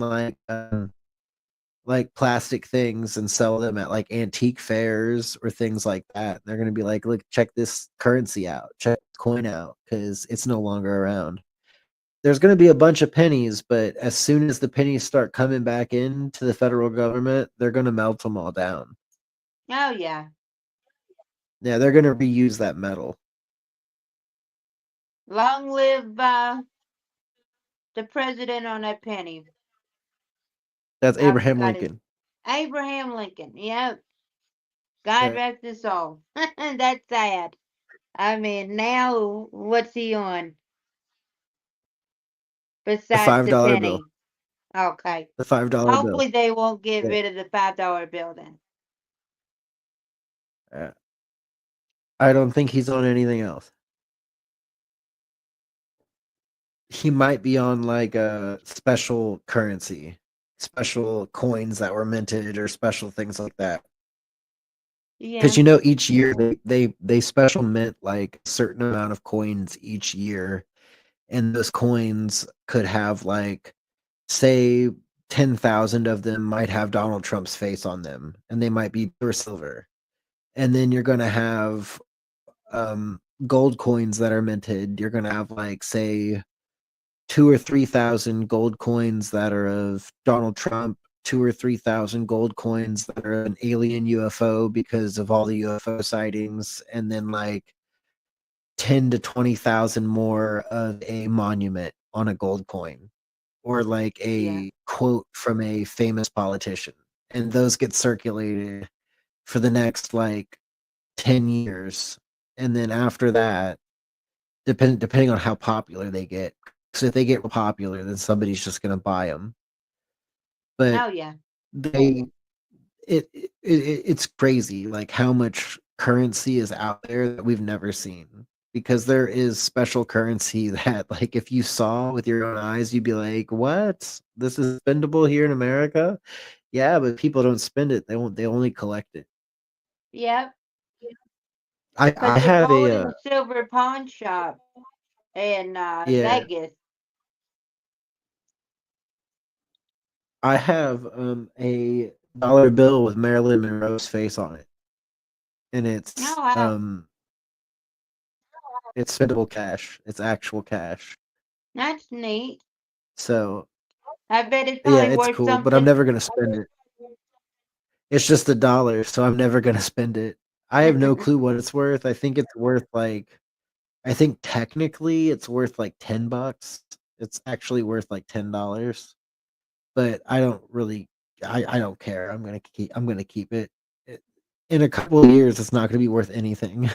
like plastic things and sell them at like antique fairs or things like that. They're gonna be like, "Look, check this currency out, check this coin out, because it's no longer around." There's going to be a bunch of pennies, but as soon as the pennies start coming back into the federal government, they're going to melt them all down. Oh yeah. Yeah, they're going to reuse that metal. Long live the president on that penny. That's I Abraham forgot his Lincoln. Abraham Lincoln. Yep. God Yeah, rest his soul. That's sad. I mean, now what's he on the besides five the dollar bill. penny? Okay. The $5 bill. Hopefully they won't get Yeah. rid of the $5 bill then. Yeah. I don't think he's on anything else. He might be on like a special currency, special coins that were minted or special things like that. Because Yeah. you know, each year they special mint like a certain amount of coins each year, and those coins could have like, say, 10,000 of them might have Donald Trump's face on them, and they might be pure silver. And then you're gonna have gold coins that are minted. You're gonna have like, say, 2 or 3 thousand gold coins that are of Donald Trump, 2 or 3 thousand gold coins that are an alien UFO because of all the UFO sightings, and then like 10 to 20,000 more of a monument on a gold coin or like Yeah. a quote from a famous politician. And those get circulated for the next like 10 years. And then after that, depending on how popular they get. So if they get popular, then somebody's just going to buy them. But Oh yeah. they, it's crazy like how much currency is out there that we've never seen, because there is special currency that like if you saw with your own eyes you'd be like, what, this is spendable here in America? Yeah, but people don't spend it, they only collect it. Yep. I Cause the have gold a and silver pawn shop in yeah, Vegas. I have a dollar bill with Marilyn Monroe's face on it, and Oh wow. it's spendable cash, it's actual cash. That's neat. So I bet it's yeah, probably it's worth cool, but I'm something. never gonna spend it. It's just $1, so I'm never gonna spend it. I have no clue what it's worth. I think it's worth like, I think technically it's worth like $10. It's actually worth like $10, but I don't really, I don't care. I'm gonna keep it. In a couple of years, it's not gonna be worth anything.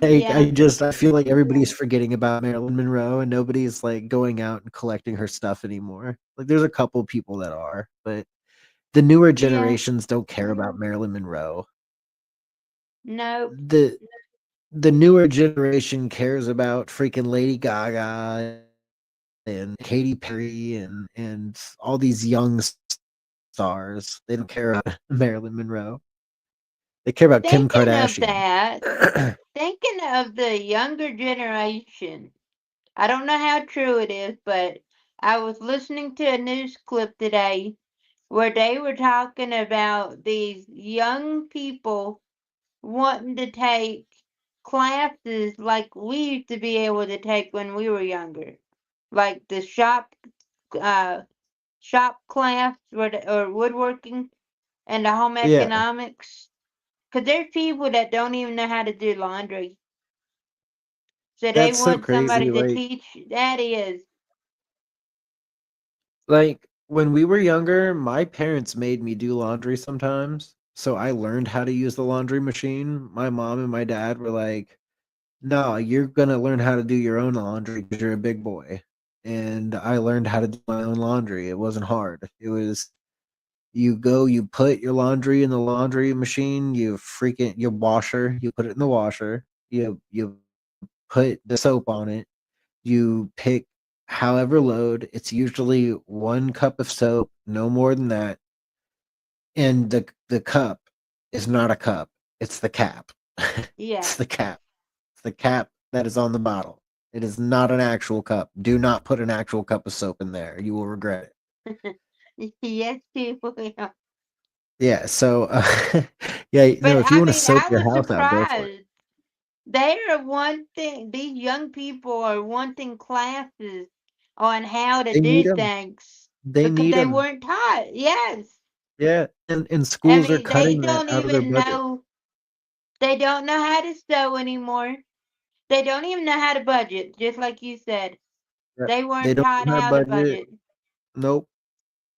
Like Yeah. I feel like everybody's forgetting about Marilyn Monroe and nobody's like going out and collecting her stuff anymore. Like there's a couple people that are, but the newer Yeah. generations don't care about Marilyn Monroe. Nope. The the newer generation cares about freaking Lady Gaga and Katy Perry and all these young stars. They don't care about Marilyn Monroe. They care about Kim Thinking of Kardashian. that, thinking of the younger generation, I don't know how true it is, but I was listening to a news clip today where they were talking about these young people wanting to take classes like we used to be able to take when we were younger, like the uh, shop class or woodworking and the home Yeah, economics. Cause there's people that don't even know how to do laundry, so they that's so want crazy. somebody to teach. That is, Like when we were younger, my parents made me do laundry sometimes. So I learned how to use the laundry machine. My mom and my dad were like, "No, you're gonna learn how to do your own laundry because you're a big boy." And I learned how to do my own laundry. It wasn't hard. It was You go, you put your laundry in the laundry machine, your washer, you put it in the washer, you put the soap on it, you pick however load, it's usually 1 cup of soap, no more than that, and the cup is not a cup, it's the cap. Yeah. It's the cap. It's the cap that is on the bottle. It is not an actual cup. Do not put an actual cup of soap in there. You will regret it. Yes, you will. Yeah, so, yeah, But no, if you I wanna mean, soap I your was house out, go for it. surprised. They are wanting, these young people are wanting classes on how to They need do them. things They because need they them. weren't taught. Yes. Yeah, and I schools are mean, they cutting that don't out of their even budget. know, they don't know how to sew anymore. They don't even know how to budget, just like you said. Yep. They They weren't don't taught know how to how to budget. budget. Nope.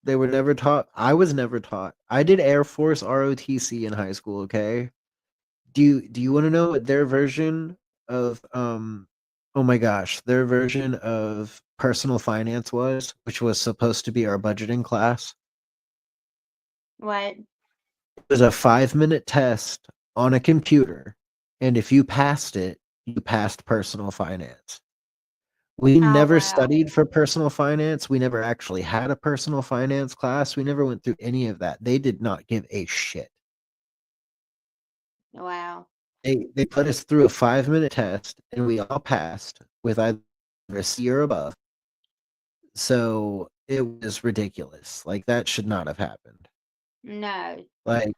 They were never taught. I was never taught. I did Air Force ROTC in high school, okay? Do you wanna know what their version of, oh my gosh, their version of personal finance was, which was supposed to be our budgeting class? What? It was a 5-minute test on a computer, and if you passed it, you passed personal finance. We Oh, never wow. studied for personal finance, we never actually had a personal finance class, we never went through any of that. They did not give a shit. Wow. They put us through a 5-minute test, and we all passed with either a C or above. So, it was ridiculous, like, that should not have happened. No. Like,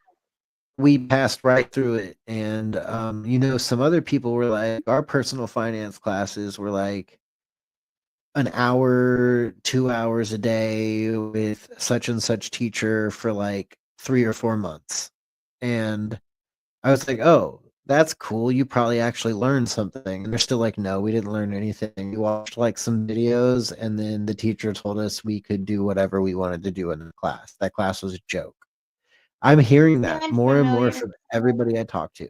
we passed right through it, and, some other people were like our personal finance classes were, like, an hour, 2 hours a day with such and such teacher for, like, 3 or 4 months, and I was like, "Oh, that's cool, you probably actually learned something," and they're still like, "No, we didn't learn anything. We watched, like, some videos, and then the teacher told us we could do whatever we wanted to do in the class. That class was a joke." I'm hearing that Sounds more and more familiar. from everybody I talk to.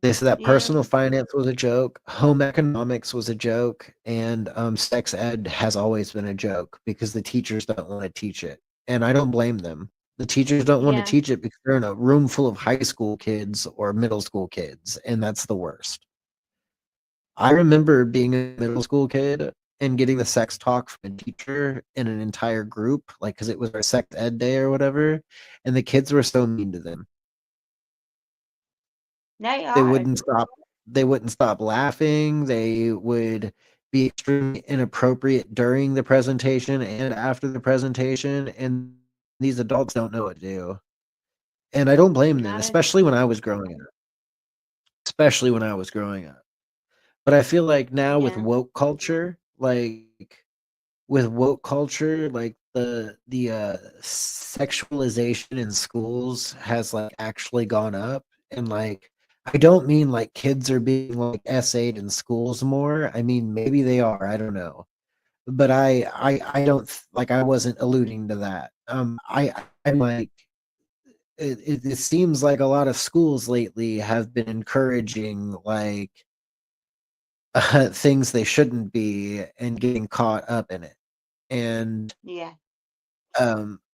They said that Yeah. personal finance was a joke, home economics was a joke, and, sex ed has always been a joke because the teachers don't wanna teach it, and I don't blame them. The teachers don't wanna Yeah. teach it because they're in a room full of high school kids or middle school kids, and that's the worst. I remember being a middle school kid and getting the sex talk from a teacher in an entire group, like, because it was our sex ed day or whatever, and the kids were so mean to them. They They are. wouldn't stop they wouldn't stop laughing, they would be extremely inappropriate during the presentation and after the presentation, and these adults don't know what to do. And I don't blame them, Not a, especially when I was growing up. But I feel like now yeah. with woke culture, like, the sexualization in schools has, like, actually gone up, and, like, I don't mean, like, kids are being, like, essayed in schools more, I mean, maybe they are, I don't know. But I don't like, I wasn't alluding to that. I'm like, it seems like a lot of schools lately have been encouraging, like, things they shouldn't be and getting caught up in it. And Yeah.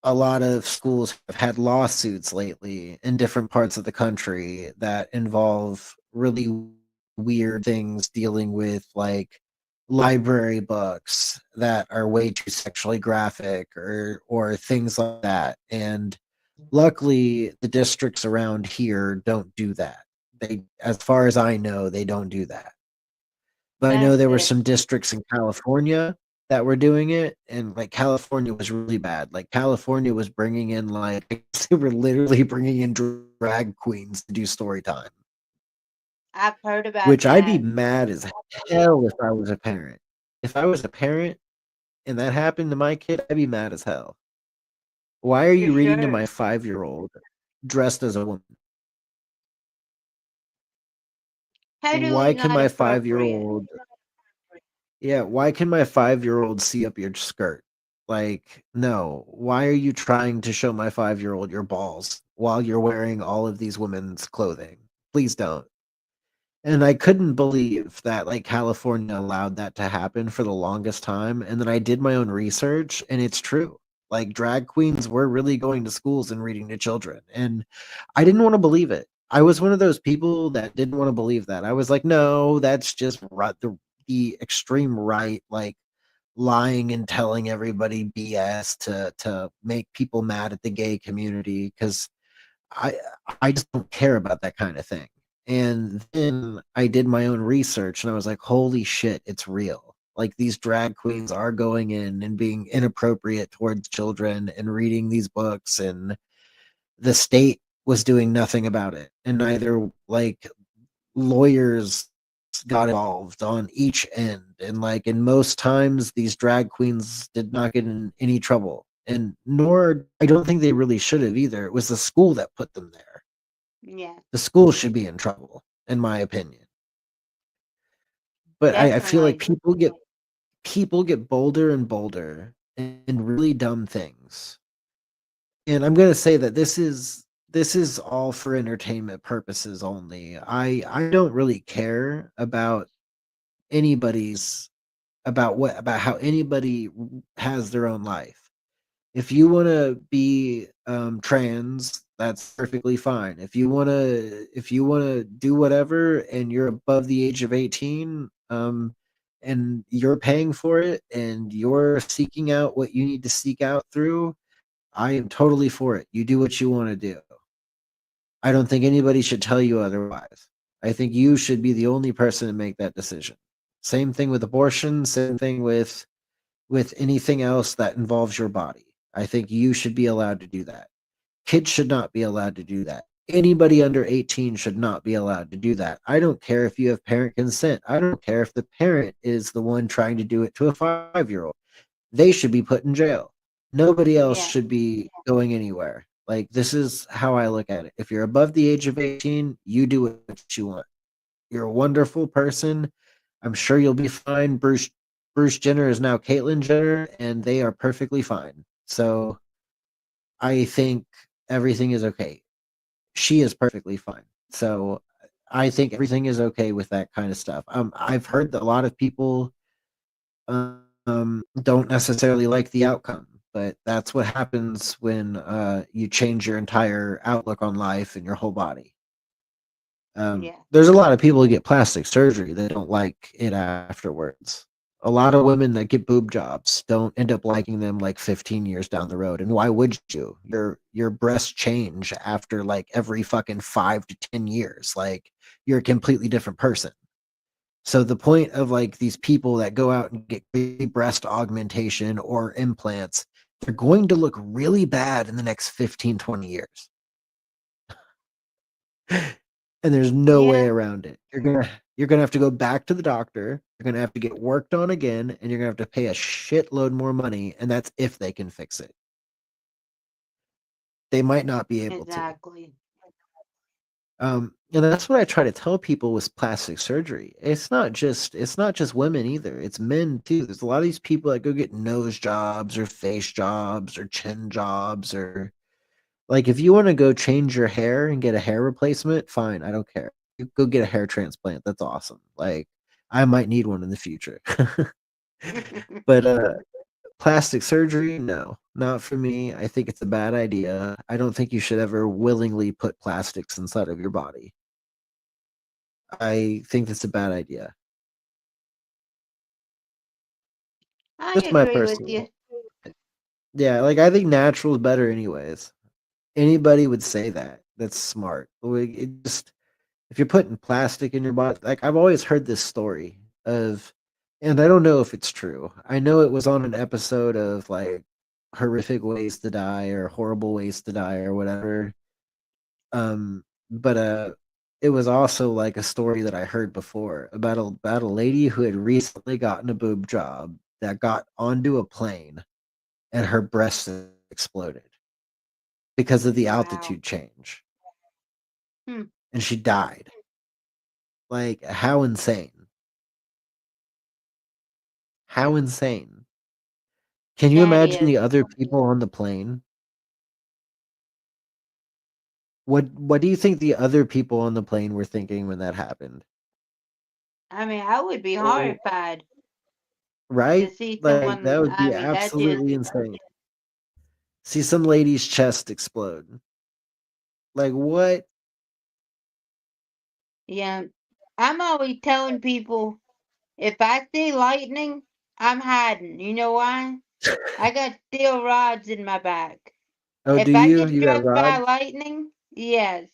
a lot of schools have had lawsuits lately in different parts of the country that involve really weird things dealing with, like, library books that are way too sexually graphic or things like that. And luckily, the districts around here don't do that. They, as far as I know, they don't do that. But I know That's there were good. some districts in California that were doing it, and, like, California was really bad. Like, California was bringing in, like, they were literally bringing in drag queens to do story time, I've heard about which I'd be that. mad as hell if I was a parent. If I was a parent and that happened to my kid, I'd be mad as hell. Why are For you reading to sure. my 5-year-old dressed as a woman? Totally Why can not my appropriate. 5-year-old Yeah, why can my 5-year-old see up your skirt? Like, no. Why are you trying to show my 5-year-old your balls while you're wearing all of these women's clothing? Please don't. And I couldn't believe that, like, California allowed that to happen for the longest time, and then I did my own research, and it's true. Like drag queens were really going to schools and reading to children. And I didn't want to believe it. I was one of those people that didn't want to believe that. I was like, no, that's just the extreme right, like lying and telling everybody BS to make people mad at the gay community because I I just don't care about that kind of thing. And then I did my own research and I was like, holy shit, it's real. Like these drag queens are going in and being inappropriate towards children and reading these books, and the state was doing nothing about it. And neither like lawyers got involved on each end. And like in most times these drag queens did not get in any trouble. And nor I don't think they really should have either. It was the school that put them there. Yeah, The school should be in trouble, in my opinion. But I feel like definitely. people get bolder and bolder in really dumb things. And I'm gonna say that this is all for entertainment purposes only. I don't really care anybody's about how anybody has their own life. If you want to be trans, that's perfectly fine. If you want to do whatever and you're above the age of 18, and you're paying for it and you're seeking out what you need to seek out through, I am totally for it. You do what you want to do. I don't think anybody should tell you otherwise. I think you should be the only person to make that decision. Same thing with abortion, same thing with anything else that involves your body. I think you should be allowed to do that. Kids should not be allowed to do that. Anybody under 18 should not be allowed to do that. I don't care if you have parent consent. I don't care if the parent is the one trying to do it to a 5-year-old. They should be put in jail. Nobody else Yeah, should be going anywhere. Like this is how I look at it. If you're above the age of 18, you do what you want. You're a wonderful person. I'm sure you'll be fine. Bruce Jenner is now Caitlyn Jenner, and they are perfectly fine. So I think everything is okay. She is perfectly fine. So I think everything is okay with that kind of stuff. I've heard that a lot of people don't necessarily like the outcome, but that's what happens when you change your entire outlook on life and your whole body. yeah, There's a lot of people who get plastic surgery that don't like it afterwards. A lot of women that get boob jobs don't end up liking them like 15 years down the road. And why would you? Your breasts change after like every fucking 5 to 10 years. Like you're a completely different person. So the point of like these people that go out and get breast augmentation or implants, they're going to look really bad in the next 15, 20 years. And there's no way yeah, around it. You're gonna have to go back to the doctor. You're gonna have to get worked on again, and you're gonna have to pay a shitload more money. And that's if they can fix it. They might not be able to. exactly. And that's what I try to tell people with plastic surgery. It's not just women either. It's men too. There's a lot of these people that go get nose jobs or face jobs or chin jobs or like if you want to go change your hair and get a hair replacement, fine, I don't care. You go get a hair transplant. That's awesome. Like I might need one in the future. But plastic surgery, no, not for me. I think it's a bad idea. I don't think you should ever willingly put plastics inside of your body. I think that's a bad idea. I Just my agree with personal. you. Yeah, like I think natural is better anyways. Anybody would say that. That's smart. Like, it just if you're putting plastic in your body, like I've always heard this story of, and I don't know if it's true. I know it was on an episode of like horrific ways to die or horrible ways to die or whatever. But it was also like a story that I heard before about a lady who had recently gotten a boob job that got onto a plane and her breasts exploded because of the Wow. altitude change, Hmm. and she died. Like how insane. How insane. Can you That imagine the is. other people on the plane? What do you think the other people on the plane were thinking when that happened? I mean, I would be Oh, horrified to right? see Like that someone. would I be mean, that just absolutely insane. see some lady's chest explode. Like what? Yeah. I'm always telling people if I see lightning, I'm hiding. You know why? I got steel rods in my back. Oh, do If I you? get You got struck by rods? lightning, yes.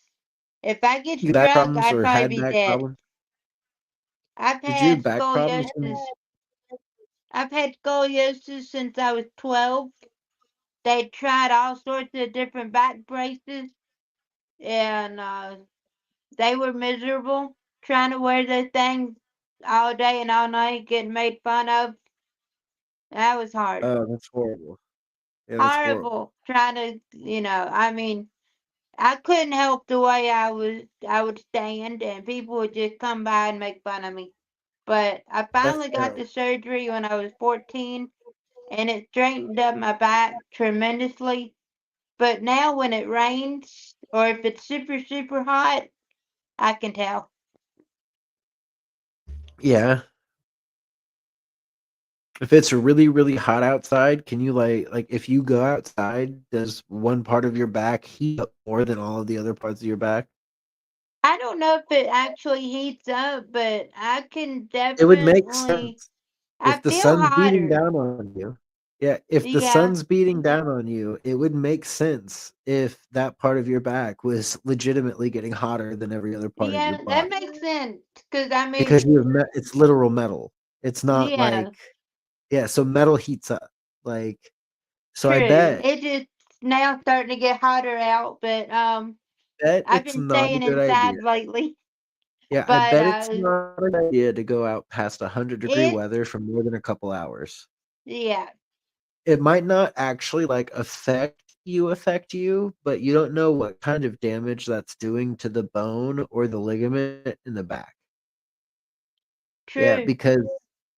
If I get You got back struck, problems I'd or probably had be back dead. problems? I've Did you have had back problems? scoliosis. I've had scoliosis since I was 12. They tried all sorts of different back braces, and they were miserable trying to wear those things all day and all night, getting made fun of. That was hard. Oh, that's horrible. Yeah, that's horrible. Horrible trying to, I mean, I couldn't help the way I would stand, and people would just come by and make fun of me. But I That's finally got the terrible. surgery when I was 14, and it straightened up my back tremendously. But now when it rains or if it's super, super hot, I can tell. Yeah. If it's really, really hot outside, can you like if you go outside, does one part of your back heat up more than all of the other parts of your back? I don't know if it actually heats up, but I can It would make definitely, sense I if the feel sun's beating hotter. down on you. Yeah, if the Yeah, sun's beating down on you, it would make sense if that part of your back was legitimately getting hotter than every other part of your yeah, that body makes sense. Because, I because mean, you have it's literal metal. It's not yeah, like yeah, so metal heats up. Like so I true. bet It just now starting to get hotter out, but I've it's been not a staying good idea. inside lately. Yeah, I But bet it's not a good idea to go out past 100-degree it's weather for more than a couple hours. yeah, It might not actually, like, affect you, but you don't know what kind of damage that's doing to the bone or the ligament in the back. Yeah, true. because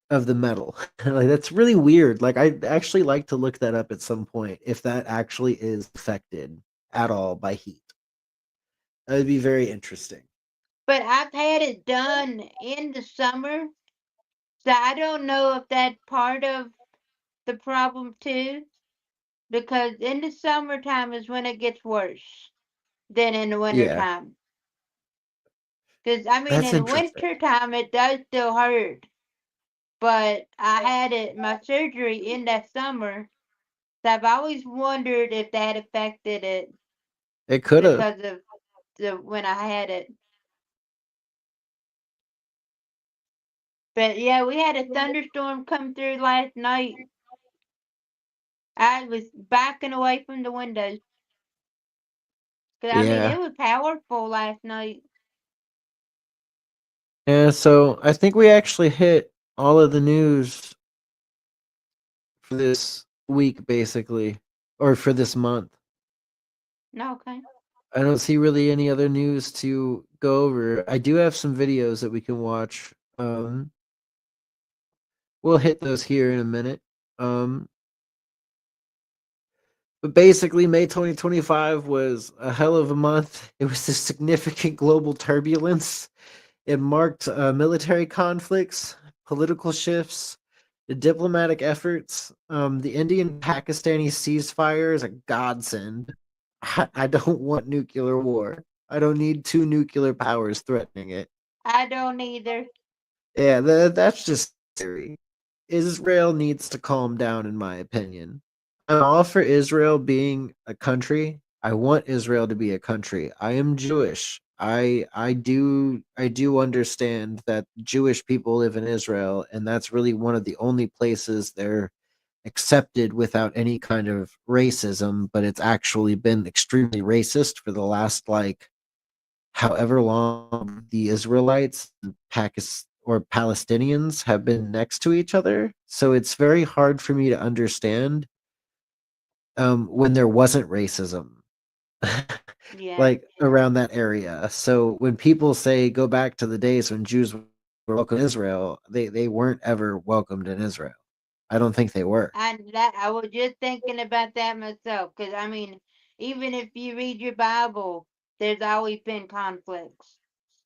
of the metal. Like, that's really weird. Like, I'd actually like to look that up at some point if that actually is affected at all by heat. That'd be very interesting. But I've had it done in the summer, so I don't know if that's part of the problem too. Because in the summertime is when it gets worse than in the Yeah, wintertime. Because I mean, that's in the interesting. wintertime it does still hurt, but I had it my surgery in that summer, so I've always wondered if that affected it It could've. because of the when I had it. But yeah, we had a thunderstorm come through last night. I was backing away from the windows because I mean Yeah. it was powerful last night. Yeah, so I think we actually hit all of the news for this week, basically, or for this month. No, okay. I don't see really any other news to go over. I do have some videos that we can watch. We'll hit those here in a minute. Um, but basically, May 2025 was a hell of a month. It was a significant global turbulence. It marked military conflicts, political shifts, the diplomatic efforts. The Indian Pakistani ceasefire is a godsend. I don't want nuclear war. I don't need two nuclear powers threatening it. I don't either. Yeah, that's just scary. Israel needs to calm down, in my opinion. I'm all for Israel being a country. I want Israel to be a country. I am Jewish. I do understand that Jewish people live in Israel, and that's really one of the only places they're accepted without any kind of racism. But it's actually been extremely racist for the last like however long the Israelites, Pakistan or Palestinians have been next to each other. So it's very hard for me to understand when there wasn't racism Yeah. like around that area. So when people say go back to the days when Jews were welcome in Israel, they weren't ever welcomed in Israel. I don't think they were. I was just thinking about that myself because I mean, even if you read your Bible, there's always been conflicts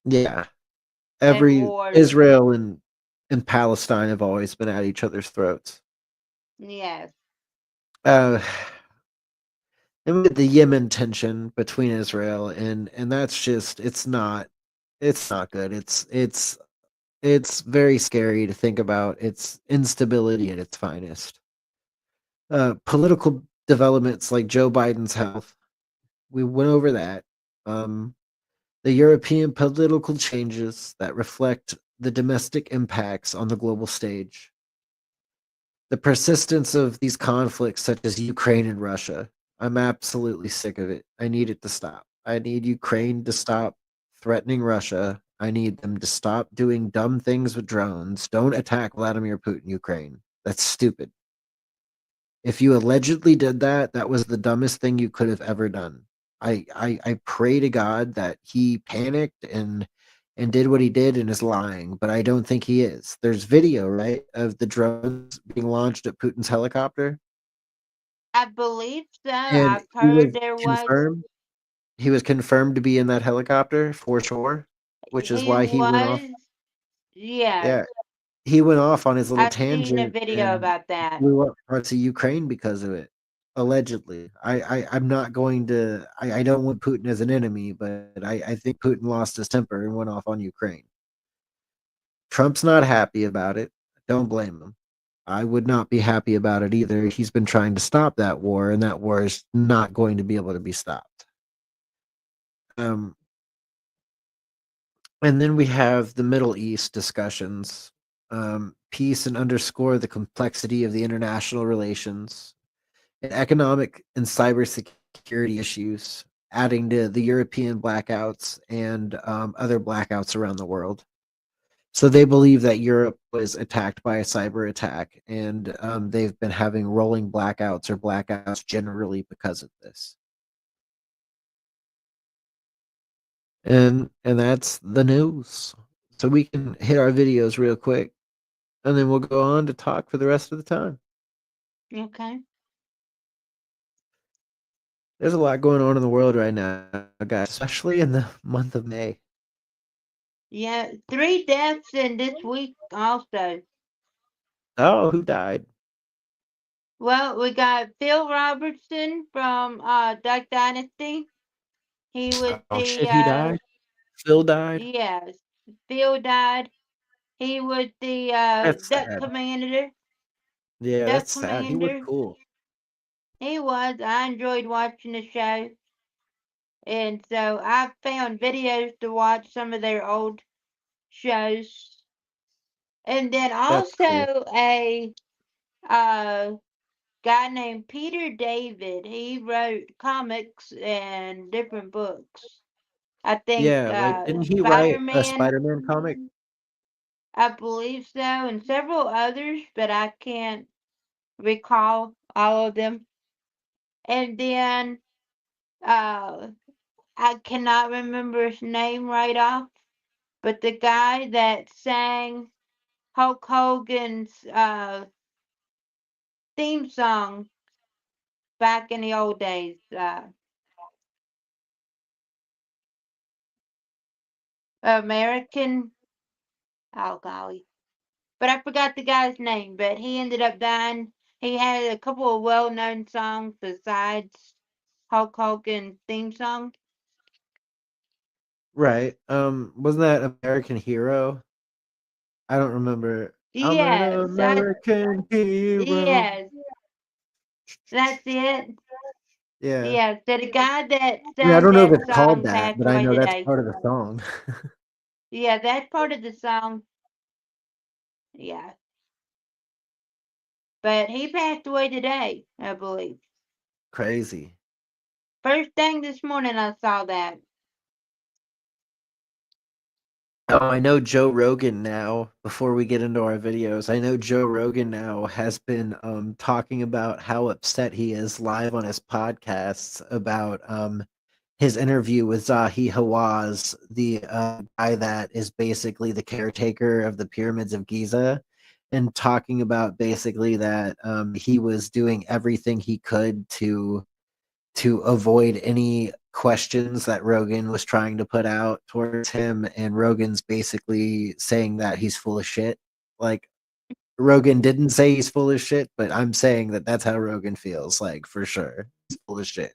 Yeah. and Every wars. Israel and Palestine have always been at each other's throats. Yes. Uh And with the Yemen tension between Israel and that's just it's not good. It's very scary to think about. It's instability at its finest. Political developments like Joe Biden's health. We went over that. Um, the European political changes that reflect the domestic impacts on the global stage. The persistence of these conflicts, such as Ukraine and Russia. I'm absolutely sick of it. I need it to stop. I need Ukraine to stop threatening Russia. I need them to stop doing dumb things with drones. Don't attack Vladimir Putin, Ukraine. That's stupid. If you allegedly did that, that was the dumbest thing you could have ever done. I pray to God that he panicked and did what he did and is lying, but I don't think he is. There's video, right, of the drones being launched at Putin's helicopter, I believe so. and I've he was heard there was. confirmed. He was confirmed to be in that helicopter for sure, which is He why he went off. was. Yes, Yeah, he went off on his little I've seen a tangent video and about that. blew up parts of Ukraine because of it. Allegedly, I'm not going to. I don't want Putin as an enemy, but I think Putin lost his temper and went off on Ukraine. Trump's not happy about it. Don't blame him. I would not be happy about it either. He's been trying to stop that war, and that war is not going to be able to be stopped. Um, and then we have the Middle East discussions, peace and underscore the complexity of the international relations, and economic and cybersecurity issues, adding to the European blackouts and other blackouts around the world. So they believe that Europe was attacked by a cyber attack, and they've been having rolling blackouts or blackouts generally because of this. And that's the news. So we can hit our videos real quick, and then we'll go on to talk for the rest of the time. Okay. There's a lot going on in the world right now, guys, especially in the month of May. Yeah, 3 deaths in this week also. Oh, who died? Well, we got Phil Robertson from Duck Dynasty. He was Oh the shit, he died. Phil died. yes, Phil died. He was the That's duck sad. commander. Yeah, Duck that's sad. He was commander. cool. He was. I enjoyed watching the show. And so I found videos to watch some of their old shows. And then That's also cool. a uh guy named Peter David. He wrote comics and different books. I think Yeah, like didn't he write a Spider-Man, Spider-Man comic? I believe so, and several others, but I can't recall all of them. And then I cannot remember his name right off, but the guy that sang Hulk Hogan's theme song back in the old days. American, oh golly, but I forgot the guy's name. But he ended up dying. He had a couple of well-known songs besides Hulk Hogan's theme song. Right. Wasn't that American Hero? I don't remember. I'm an Yes, American hero. yes, that's it. Yeah. Yeah, so the guy that I mean, I sung don't know if that it's called song that, passed but I away know that's today. part of the song. Yeah, that's part of the song. Yeah, but he passed away today, I believe. Crazy. First thing this morning, I saw that. Oh, I know Joe Rogan now, before we get into our videos, I know Joe Rogan now has been talking about how upset he is live on his podcasts about his interview with Zahi Hawass, the guy that is basically the caretaker of the pyramids of Giza, and talking about basically that he was doing everything he could to avoid any questions that Rogan was trying to put out towards him, and Rogan's basically saying that he's full of shit. Like Rogan didn't say he's full of shit, but I'm saying that that's how Rogan feels like for sure. He's full of shit.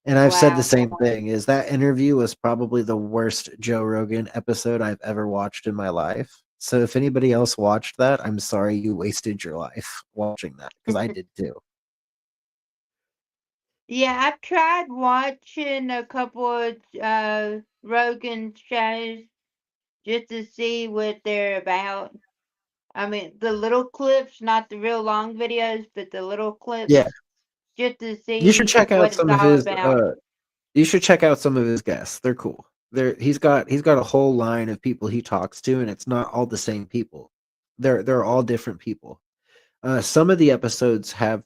And I've said the Wow. same thing, is that interview was probably the worst Joe Rogan episode I've ever watched in my life. So if anybody else watched that, I'm sorry you wasted your life watching that, because I did too. Yeah, I've tried watching a couple of Rogan shows just to see what they're about. I mean, the little clips, not the real long videos, but the little Yeah. clips, just to You should see check out what it's some of all his about. you should check out some of his guests. They're cool. He's got a whole line of people he talks to, and it's not all the same people. They're all different people. Some of the episodes have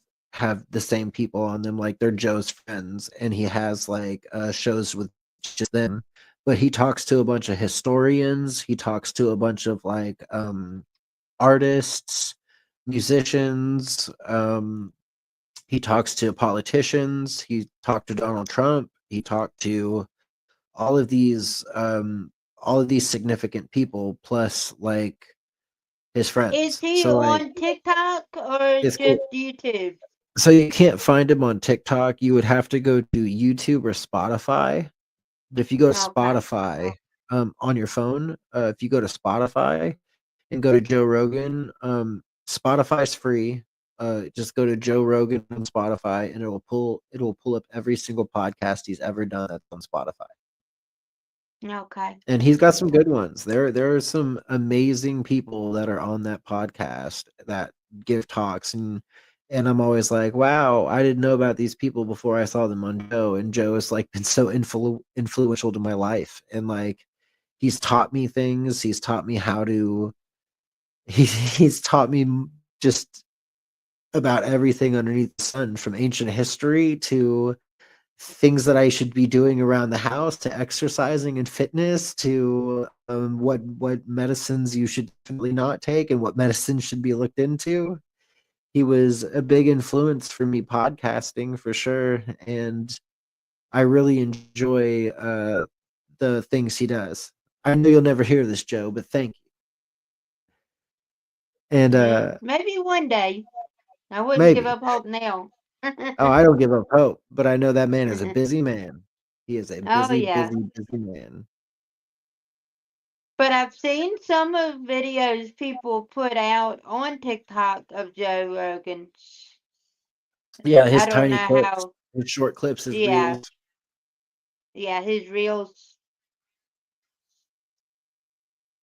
the same people on them, like they're Joe's friends, and he has like shows with just them. But he talks to a bunch of historians. He talks to a bunch of like artists, musicians. He talks to politicians. He talked to Donald Trump. He talked to all of these all of these significant people, plus like his Is friends. he So like on TikTok or it's just cool. YouTube? So you can't find him on TikTok. You would have to go to YouTube or Spotify. But if you go to Okay. Spotify on your phone, if you go to Spotify and go to Joe Rogan, Spotify's free. Just go to Joe Rogan on Spotify, and it'll pull up every single podcast he's ever done that's on Spotify. Okay. And he's got some good ones. There are some amazing people that are on that podcast that give talks, and I'm always like, wow, I didn't know about these people before I saw them on Joe. And Joe has like been so influential to my life, and like he's taught me things. He's taught me how to. He's taught me just about everything underneath the sun, from ancient history to things that I should be doing around the house, to exercising and fitness, to what medicines you should definitely not take and what medicines should be looked into. He was a big influence for me podcasting for sure, and I really enjoy the things he does. I know you'll never hear this, Joe, but thank you. And Yeah. Maybe one day. I wouldn't give maybe. up hope now. Oh, I don't give up hope, but I know that man is a busy man. He is a Oh busy, yeah. busy, busy man. But I've seen some of videos people put out on TikTok of Joe Rogan. Yeah, I his don't tiny know clips, how. his short clips, his Yeah, reels. yeah, his reels.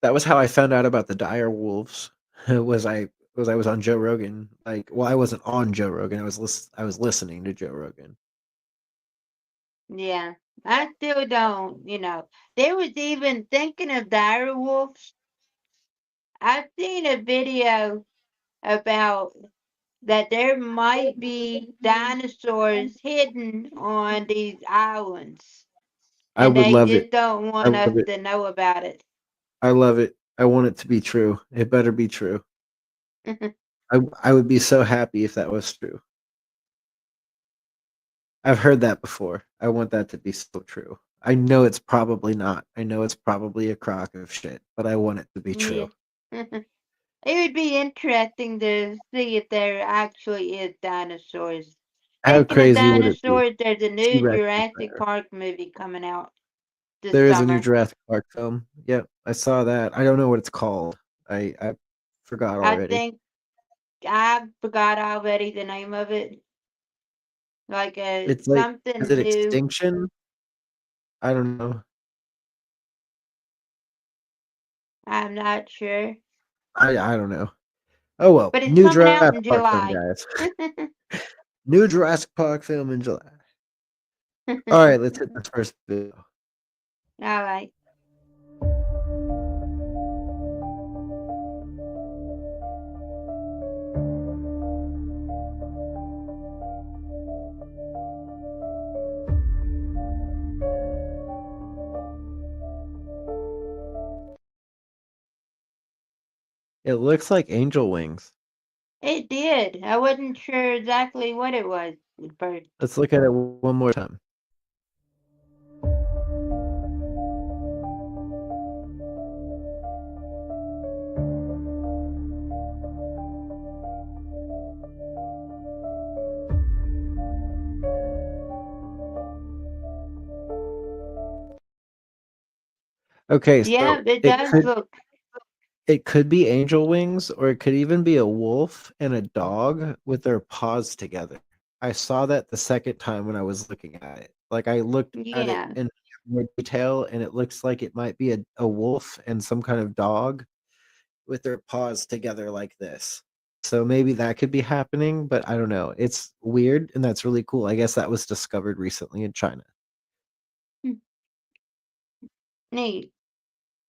That was how I found out about the dire wolves. Was I was on Joe Rogan. Like, well, I wasn't on Joe Rogan. I was listening to Joe Rogan. Yeah, I still don't. There was even thinking of dire wolves. I've seen a video about that there might be dinosaurs hidden on these islands, I and would they love it. just don't I want us love it. to know about it. I love it. I want it to be true. It better be true. I would be so happy if that was true. I've heard that before. I want that to be so true. I know it's probably not. I know it's probably a crock of shit, but I want it to be Yeah. true. It would be interesting to see if there actually is dinosaurs. How Speaking of crazy would it be? dinosaurs, there's a new T-Rex is Jurassic there. Park movie coming out this There is a new summer. Jurassic Park film. Yep, I saw that. I don't know what it's called. I forgot I already. think I forgot already the name of it. Like It's like, is something it new. Extinction? I don't know. I'm not sure. I don't know. Oh well, But it's new coming out Jurassic in Park film, July. guys. All New Jurassic Park film in July. All right, let's hit this first video. right. It looks like angel wings. It did. I wasn't sure exactly what it was at first. Let's look at it one more time. Okay, Yeah, so it does look. it could be angel wings, or it could even be a wolf and a dog with their paws together. I saw that the second time when I was looking at it. Like I looked at it Yeah. in more detail, and it looks like it might be a wolf and some kind of dog with their paws together like this. So maybe that could be happening, but I don't know. It's weird, and that's really cool. I guess that was discovered recently in China. Hmm, neat.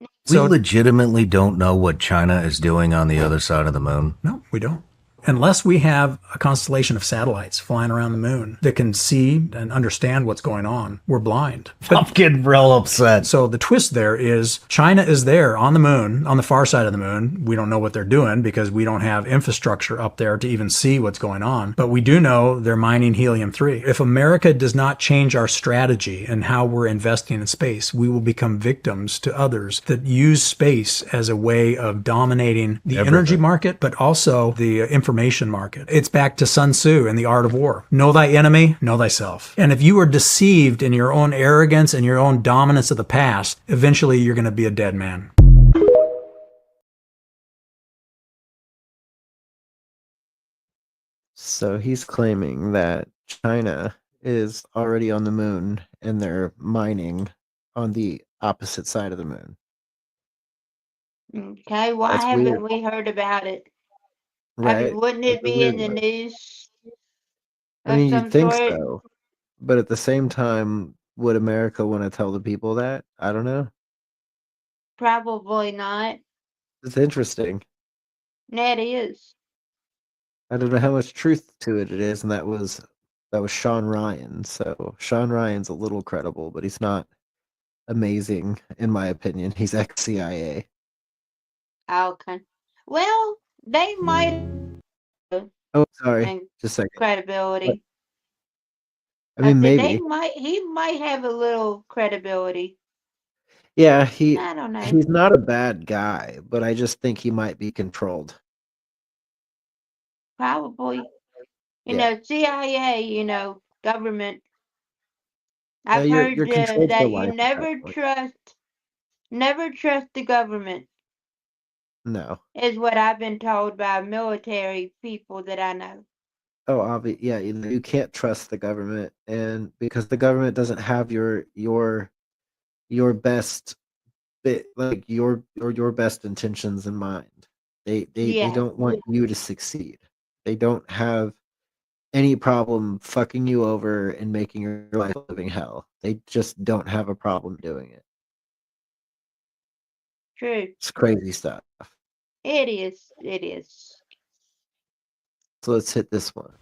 We So, legitimately don't know what China is doing on the other side of the moon. no, we don't. Unless we have a constellation of satellites flying around the moon that can see and understand what's going on, we're blind. I'm getting real upset. So the twist there is China is there on the moon, on the far side of the moon. We don't know what they're doing because we don't have infrastructure up there to even see what's going on. But we do know they're mining helium-3. If America does not change our strategy and how we're investing in space, we will become victims to others that use space as a way of dominating the energy market, but also the information market. It's back to Sun Tzu and the art of war. Know thy enemy, know thyself. And if you are deceived in your own arrogance and your own dominance of the past, eventually you're going to be a dead man. So he's claiming that China is already on the moon and they're mining on the opposite side of the moon. Okay, why That's haven't weird, we heard about it? I mean, right? wouldn't That's it a be in weird the one. news I of mean, you'd some think sort? so, but at the same time, would America want to tell the people that? I don't know. Probably not. It's interesting. That is. I don't know how much truth to it is, and that was Sean Ryan. So Sean Ryan's a little credible, but he's not amazing in my opinion. He's ex-CIA. Okay. Well, they might have Oh, sorry. and Just a second. What? credibility. I I mean, said maybe. he might have a little credibility. Yeah, I don't know. he's not a bad guy, but I just think he might be controlled. Probably. Yeah. CIA, government. Yeah, I've you're heard controlled for that you life at that point. never trust the government, No. is what I've been told by military people that I know. Oh, yeah, you can't trust the government, and because the government doesn't have your best like your best intentions in mind. They Yeah, don't want you to succeed. They don't have any problem fucking you over and making your life a living hell. They just don't have a problem doing it. true. It's crazy stuff. It is. It is. So let's hit this one.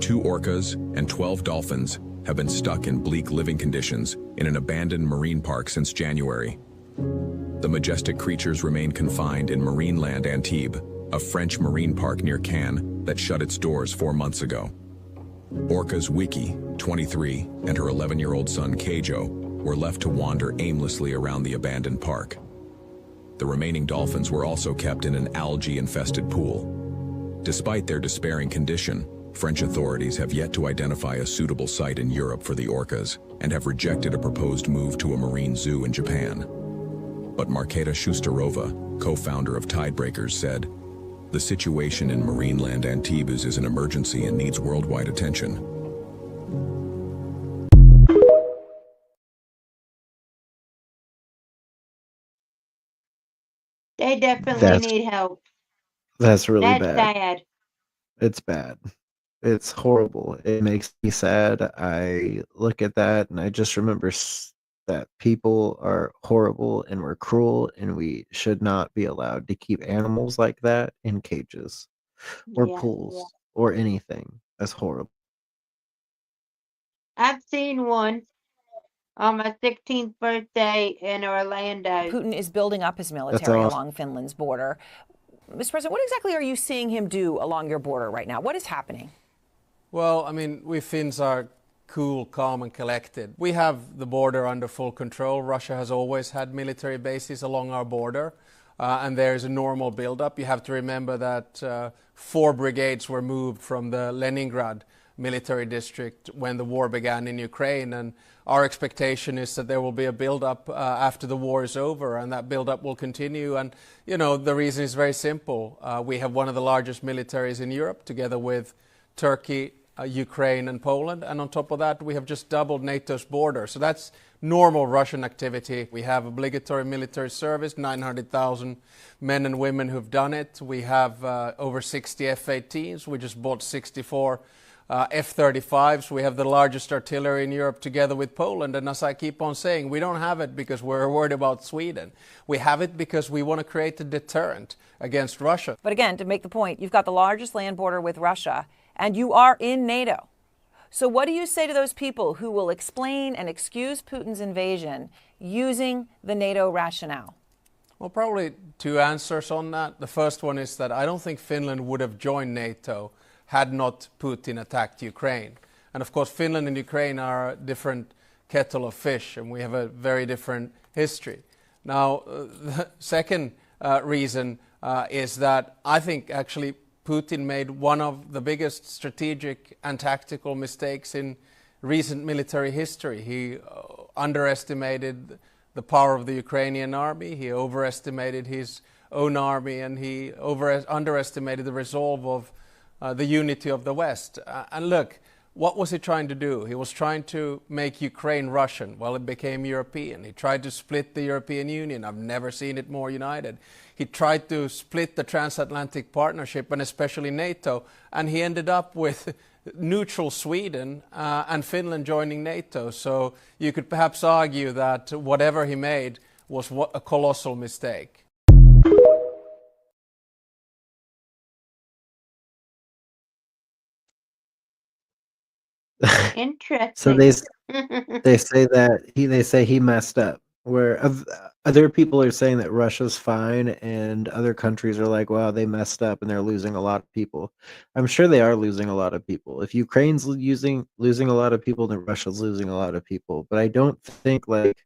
2 orcas and 12 dolphins have been stuck in bleak living conditions in an abandoned marine park since January. The majestic creatures remain confined in Marineland Antibes, a French marine park near Cannes that shut its doors 4 months ago. Orcas Wiki, 23, and her 11-year-old son Keijo were left to wander aimlessly around the abandoned park. The remaining dolphins were also kept in an algae-infested pool. Despite their despairing condition, French authorities have yet to identify a suitable site in Europe for the orcas and have rejected a proposed move to a marine zoo in Japan. But Marketa Shusterova, co-founder of Tidebreakers, said, "The situation in Marineland Antibes is an emergency and needs worldwide attention." They definitely That's need help. that's really That's bad. sad. It's bad. It's horrible. It makes me sad. I look at that and I just remember that people are horrible and we're cruel and we should not be allowed to keep animals like that in cages or Yeah. pools or anything. That's horrible. I've seen one on my 16th birthday in Orlando. Putin is building up his That's military awesome. along Finland's border. Mr. President, what exactly are you seeing him do along your border right now? What is happening? Well, I mean, we Finns are cool, calm and collected. We have the border under full control. Russia has always had military bases along our border, and there's a normal buildup. You have to remember that 4 brigades were moved from the Leningrad military district when the war began in Ukraine. And our expectation is that there will be a build-up after the war is over, and that build-up will continue. And, you know, the reason is very simple. We have one of the largest militaries in Europe, together with Turkey, Ukraine and Poland. And on top of that, we have just doubled NATO's border. So that's normal Russian activity. We have obligatory military service, 900,000 men and women who've done it. We have over 60 F-18s. We just bought 64 F-35s. We have the largest artillery in Europe together with Poland. And as I keep on saying, we don't have it because we're worried about Sweden. We have it because we want to create a deterrent against Russia. But again, to make the point, you've got the largest land border with Russia, and you are in NATO. So what do you say to those people who will explain and excuse Putin's invasion using the NATO rationale? Well, probably two answers on that. The first one is that I don't think Finland would have joined NATO had not Putin attacked Ukraine. And of course, Finland and Ukraine are a different kettle of fish, and we have a very different history. Now, the second reason is that I think actually Putin made one of the biggest strategic and tactical mistakes in recent military history. He underestimated the power of the Ukrainian army, he overestimated his own army, and he underestimated the resolve of the unity of the West. And look, what was he trying to do? He was trying to make Ukraine Russian. Well, it became European. He tried to split the European Union. I've never seen it more united. He tried to split the transatlantic partnership, and especially NATO, and he ended up with neutral Sweden and Finland joining NATO. So you could perhaps argue that whatever he made was a colossal mistake. Interesting. So they say that they say he messed up. Where other people are saying that Russia's fine, and other countries are like, wow, they messed up and they're losing a lot of people. I'm sure they are losing a lot of people. If Ukraine's losing a lot of people, then Russia's losing a lot of people. But I don't think like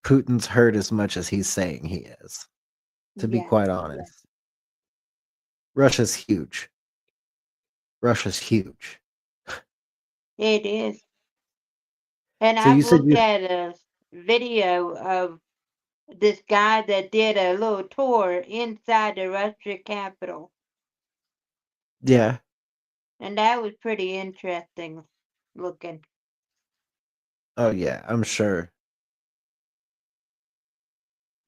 Putin's hurt as much as he's saying he is. To be quite honest, Russia's huge. Russia's huge. It is. And So you I've said looked at a video of this guy that did a little tour inside the Russian capital. Yeah. And that was pretty interesting looking. Oh yeah, I'm sure.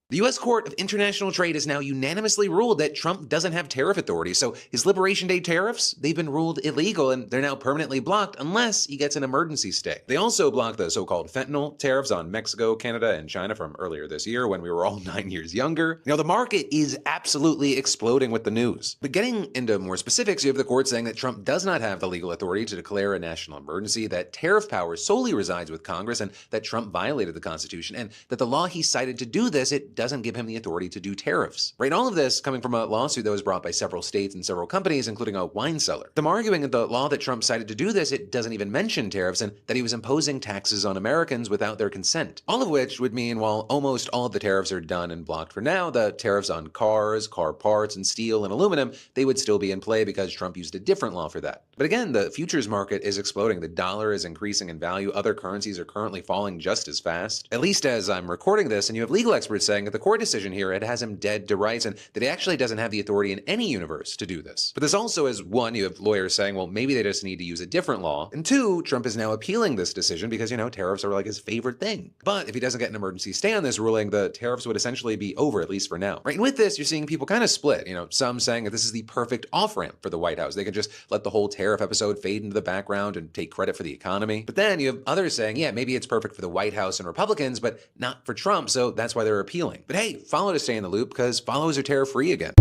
The U.S. Court of International Trade has now unanimously ruled that Trump doesn't have tariff authority, so his Liberation Day tariffs, they've been ruled illegal and they're now permanently blocked unless he gets an emergency stay. They also blocked the so-called fentanyl tariffs on Mexico, Canada, and China from earlier this year when we were all 9 years younger. Now, the market is absolutely exploding with the news. But getting into more specifics, you have the court saying that Trump does not have the legal authority to declare a national emergency, that tariff power solely resides with Congress, and that Trump violated the Constitution, and that the law he cited to do this, it doesn't give him the authority to do tariffs. Right, all of this coming from a lawsuit that was brought by several states and several companies, including a wine cellar. Them arguing that the law that Trump cited to do this, it doesn't even mention tariffs, and that he was imposing taxes on Americans without their consent. All of which would mean while almost all of the tariffs are done and blocked for now, the tariffs on cars, car parts, and steel and aluminum, they would still be in play because Trump used a different law for that. But again, the futures market is exploding. The dollar is increasing in value. Other currencies are currently falling just as fast. At least as I'm recording this, and you have legal experts saying that the court decision here, it has him dead to rights, and that he actually doesn't have the authority in any universe to do this. But this also is, one, you have lawyers saying, well, maybe they just need to use a different law. And two, Trump is now appealing this decision because, you know, tariffs are like his favorite thing. But if he doesn't get an emergency stay on this ruling, the tariffs would essentially be over, at least for now. Right, and with this, you're seeing people kind of split. You know, some saying that this is the perfect off-ramp for the White House. They can just let the whole tariff episode fade into the background and take credit for the economy. But then you have others saying, yeah, maybe it's perfect for the White House and Republicans, but not for Trump, so that's why they're appealing. But hey, follow to stay in the loop, because follows are tariff-free again.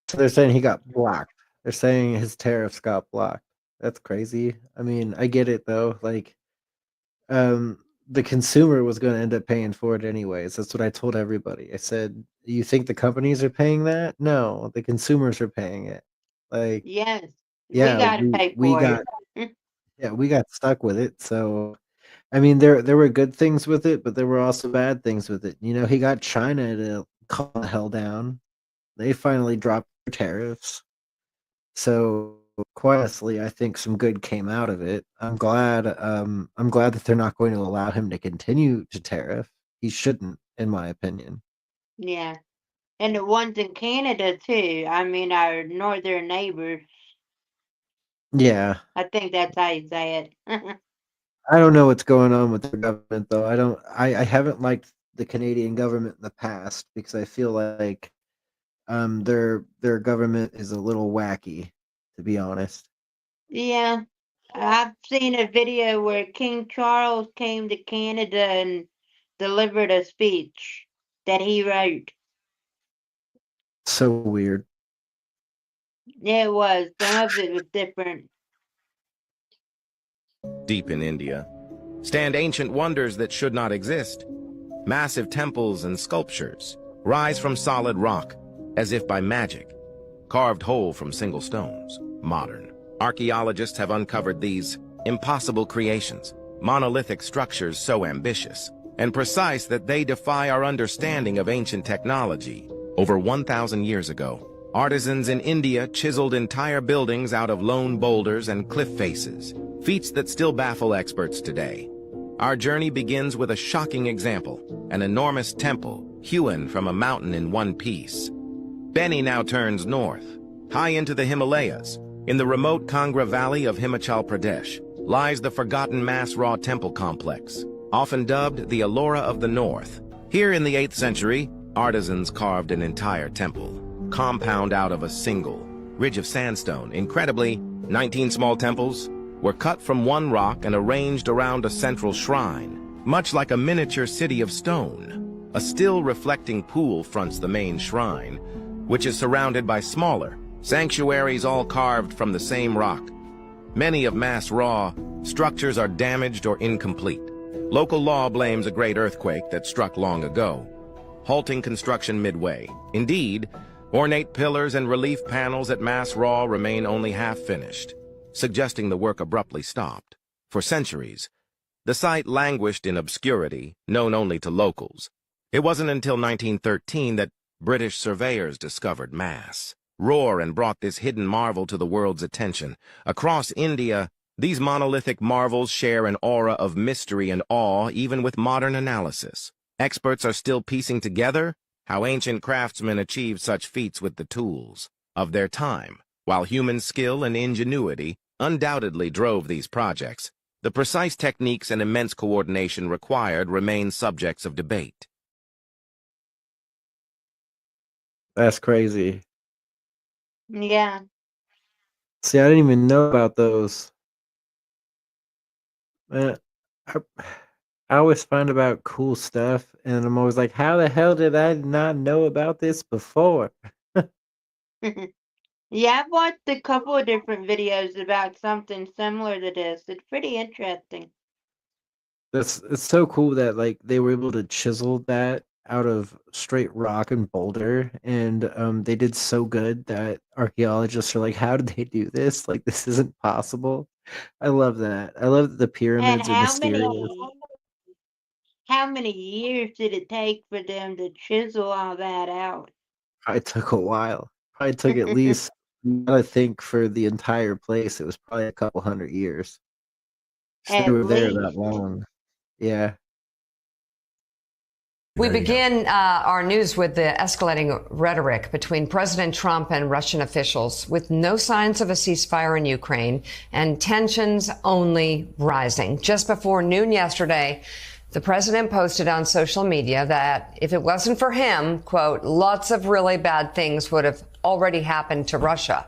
So they're saying he got blocked. They're saying his tariffs got blocked. That's crazy. I mean, I get it though. Like, the consumer was going to end up paying for it anyways. That's what I told everybody. I said, "You think the companies are paying that? No, the consumers are paying it." Like, Yes, yeah, we got to pay we for got it. yeah, we got stuck with it. So, I mean, there were good things with it, but there were also bad things with it. You know, he got China to calm the hell down. They finally dropped their tariffs. So quite honestly, I think some good came out of it. I'm glad. I'm glad that they're not going to allow him to continue to tariff. He shouldn't, in my opinion. Yeah. And the ones in Canada too. I mean, our northern neighbors. Yeah, I think that's how you say it. I don't know what's going on with their government though. I don't. I haven't liked the Canadian government in the past because I feel like their government is a little wacky, to be honest. Yeah. I've seen a video where King Charles came to Canada and delivered a speech that he wrote. So weird. Yeah, it was. Some of it was different. Deep in India, stand ancient wonders that should not exist. Massive temples and sculptures rise from solid rock, as if by magic, carved whole from single stones. Modern archaeologists have uncovered these impossible creations, monolithic structures so ambitious and precise that they defy our understanding of ancient technology. Over 1,000 years ago, artisans in India chiseled entire buildings out of lone boulders and cliff faces, feats that still baffle experts today. Our journey begins with a shocking example, an enormous temple hewn from a mountain in one piece. Benny now turns north, high into the Himalayas. In the remote Kangra Valley of Himachal Pradesh lies the forgotten Mas-Raw temple complex, often dubbed the Ellora of the North. Here in the 8th century, artisans carved an entire temple, compound out of a single ridge of sandstone. Incredibly, 19 small temples were cut from one rock and arranged around a central shrine, much like a miniature city of stone. A still reflecting pool fronts the main shrine, which is surrounded by smaller sanctuaries all carved from the same rock. Many of Mas-Raw structures are damaged or incomplete. Local law blames a great earthquake that struck long ago, halting construction midway. Indeed, ornate pillars and relief panels at Mas-Raw remain only half finished, suggesting the work abruptly stopped. For centuries, the site languished in obscurity, known only to locals. It wasn't until 1913 that British surveyors discovered Mas-Raw and brought this hidden marvel to the world's attention. Across India, these monolithic marvels share an aura of mystery and awe even with modern analysis. Experts are still piecing together how ancient craftsmen achieved such feats with the tools of their time. While human skill and ingenuity undoubtedly drove these projects, the precise techniques and immense coordination required remain subjects of debate. That's crazy. Yeah. See, I didn't even know about those. Man, I always find about cool stuff, and I'm always like, how the hell did I not know about this before? Yeah, I've watched a couple of different videos about something similar to this. It's pretty interesting. It's so cool that like they were able to chisel that out of straight rock and boulder, and they did so good that archaeologists are like, how did they do this? Like, this isn't possible. I love that. I love that the And pyramids are mysterious. how many years did it take for them to chisel all that out? Probably took a while. Probably took at least, I think, for the entire place, it was probably a couple hundred years. They At were there that least. long. Yeah. We begin our news with the escalating rhetoric between President Trump and Russian officials, with no signs of a ceasefire in Ukraine and tensions only rising. Just before noon yesterday, the president posted on social media that if it wasn't for him, quote, lots of really bad things would have already happened to Russia.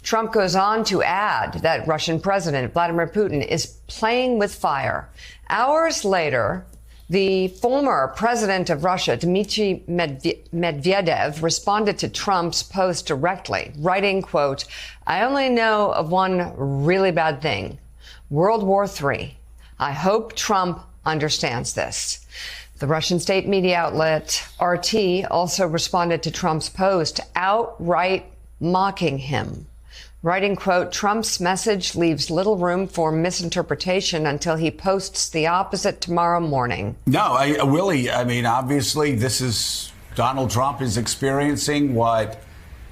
Trump goes on to add that Russian President Vladimir Putin is playing with fire. Hours later, the former president of Russia, Dmitry Medvedev, responded to Trump's post directly, writing, quote, I only know of one really bad thing, World War III. I hope Trump understands this. The Russian state media outlet RT also responded to Trump's post, outright mocking him, writing, quote, Trump's message leaves little room for misinterpretation until he posts the opposite tomorrow morning. No, Willie, I mean, obviously this is Donald Trump is experiencing what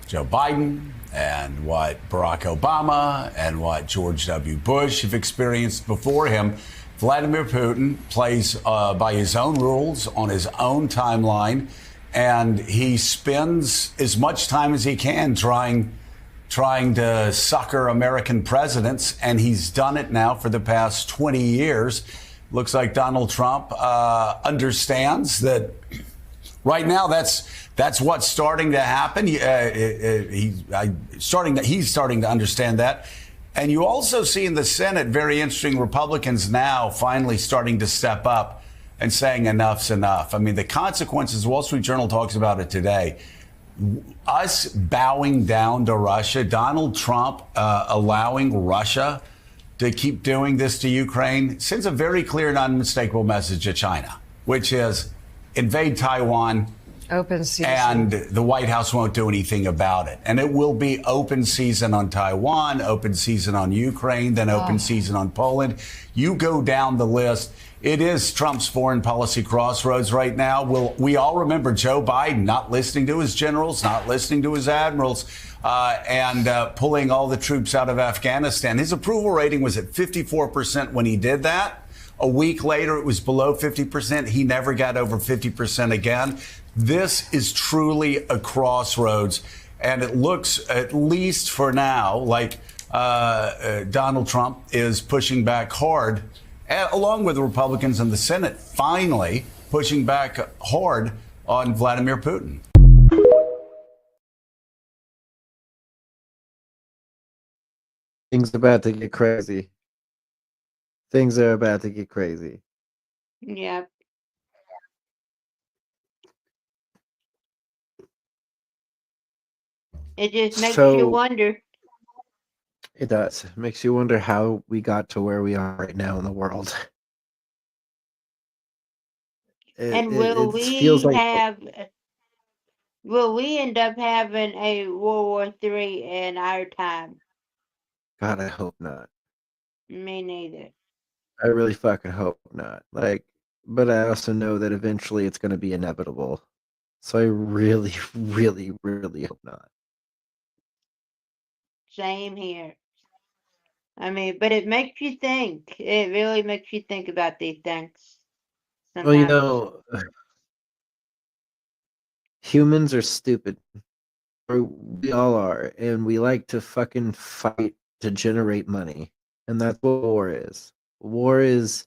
Joe Biden and what Barack Obama and what George W. Bush have experienced before him. Vladimir Putin plays by his own rules on his own timeline, and he spends as much time as he can trying to sucker American presidents, and he's done it now for the past 20 years. Looks like Donald Trump understands that right now that's what's starting to happen. He's starting to understand that. And you also see in the Senate very interesting Republicans now finally starting to step up and saying enough's enough. I mean, the consequences, Wall Street Journal talks about it today. Us bowing down to Russia, Donald Trump allowing Russia to keep doing this to Ukraine sends a very clear and unmistakable message to China, which is invade Taiwan. Open season. And the White House won't do anything about it. And it will be open season on Taiwan, open season on Ukraine, then open season on Poland. You go down the list. It is Trump's foreign policy crossroads right now. We all remember Joe Biden not listening to his generals, not listening to his admirals, and pulling all the troops out of Afghanistan. His approval rating was at 54% when he did that. A week later, it was below 50%. He never got over 50% again. This is truly a crossroads, and it looks, at least for now, like Donald Trump is pushing back hard, along with the Republicans in the Senate, finally pushing back hard on Vladimir Putin. Things about to get crazy. Things are about to get crazy. Yep. It just makes you wonder. It does. It makes you wonder how we got to where we are right now in the world. And will we end up having a World War III in our time? God, I hope not. Me neither. I really fucking hope not. But I also know that eventually it's going to be inevitable. So I really, really, really hope not. Same here. I mean, but it makes you think. It really makes you think about these things. Well, humans are stupid. We all are. And we like to fucking fight to generate money. And that's what war is. War is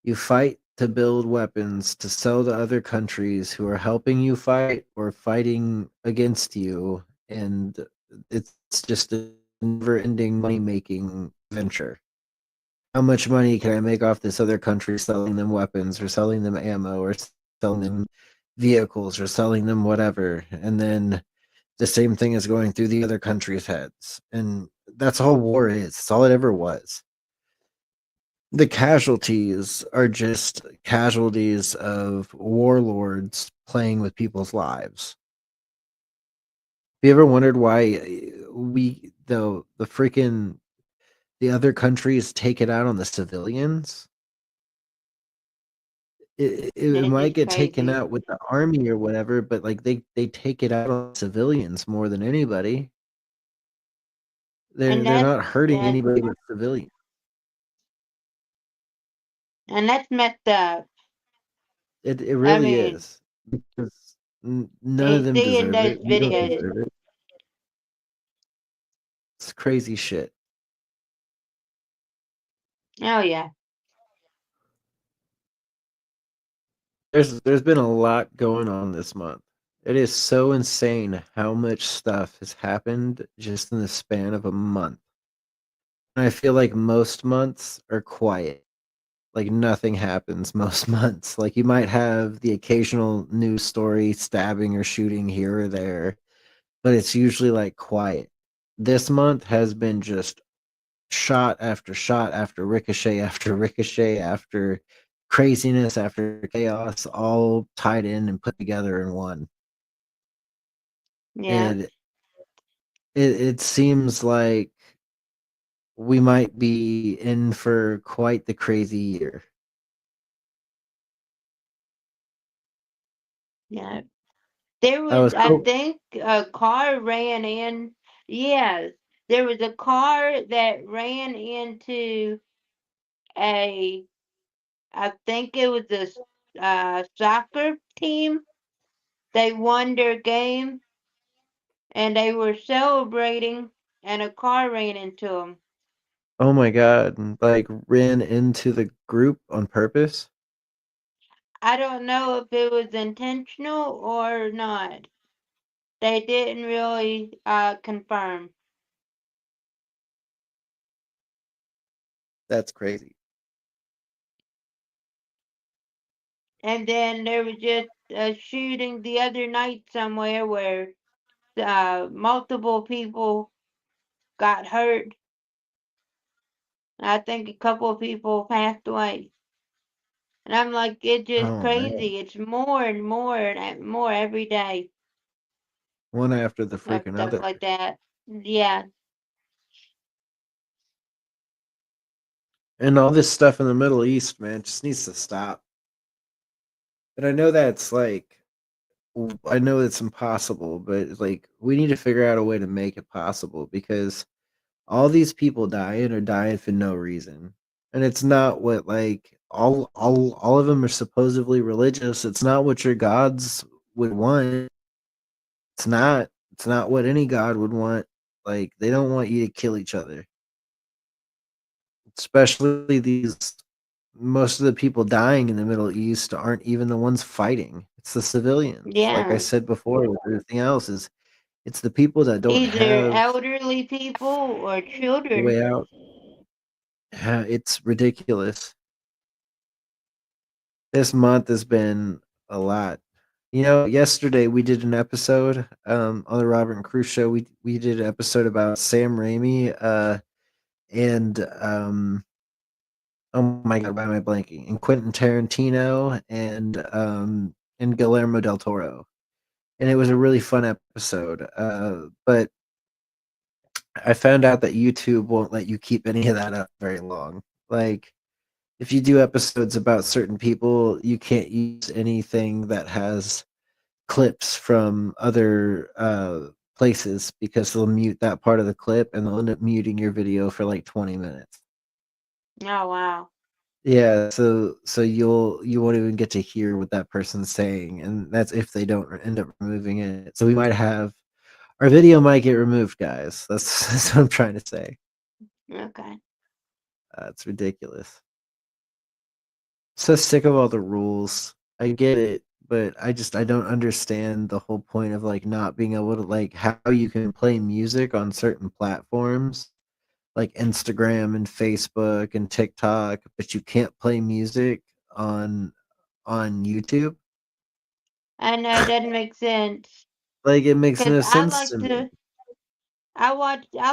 you fight to build weapons to sell to other countries who are helping you fight or fighting against you. And it's just a never-ending money-making venture. How much money can I make off this other country selling them weapons or selling them ammo or selling them vehicles or selling them whatever? And then the same thing is going through the other country's heads. And that's all war is. It's all it ever was. The casualties are just casualties of warlords playing with people's lives. Have you ever wondered why the other countries take it out on the civilians? It might get taken out with the army or whatever, but they take it out on civilians more than anybody. They're not hurting anybody but civilians. And that's messed up. It really is. Because none of them deserve it. We don't deserve it. It's crazy shit. Oh yeah. There's been a lot going on this month. It is so insane how much stuff has happened just in the span of a month. And I feel like most months are quiet. Like nothing happens most months. Like you might have the occasional news story, stabbing or shooting here or there, but it's usually like quiet. This month has been just shot after ricochet after craziness after chaos, all tied in and put together in one. Yeah. And it seems like we might be in for quite the crazy year. Yeah. There I was, was I hope. think, a car ran in. Yes, there was a car that ran into a. I think it was a soccer team. They won their game and they were celebrating, and a car ran into them. Oh my god! Like ran into the group on purpose. I don't know if it was intentional or not. They didn't really confirm. That's crazy. And then there was just a shooting the other night somewhere where multiple people got hurt. I think a couple of people passed away. And I'm like, it's just Oh man, crazy. It's more and more and more every day one after the of freaking stuff other. like that. Yeah. And all this stuff in the Middle East, man, just needs to stop. And I know that's like, I know it's impossible, but like, we need to figure out a way to make it possible because all these people dying are dying for no reason. And it's not what like all of them are supposedly religious. It's not what your gods would want. It's not. It's not what any god would want. Like they don't want you to kill each other. Especially these most of the people dying in the Middle East aren't even the ones fighting. It's the civilians. Like I Yeah. said before, with everything else is it's the people that don't Either have elderly people or a children. way out. Yeah, it's ridiculous. This month has been a lot. You know, yesterday we did an episode on the Robert and Cruz show. We did an episode about Sam Raimi and oh my god, why am I blanking? And Quentin Tarantino and Guillermo del Toro. And it was a really fun episode. But I found out that YouTube won't let you keep any of that up very long. Like if you do episodes about certain people, you can't use anything that has clips from other places because they'll mute that part of the clip and they'll end up muting your video for like 20 minutes. Oh, wow. Yeah, so you won't even get to hear what that person's saying, and that's if they don't end up removing it. So we might have our video might get removed, guys. That's that's what I'm trying to say. Okay. It's ridiculous. So sick of all the rules. I get it, but I don't understand the whole point of like not being able to like how you can play music on certain platforms like Instagram and Facebook and TikTok, but you can't play music on YouTube. I know it doesn't make sense. Like it makes Cause no I sense like to me. to, I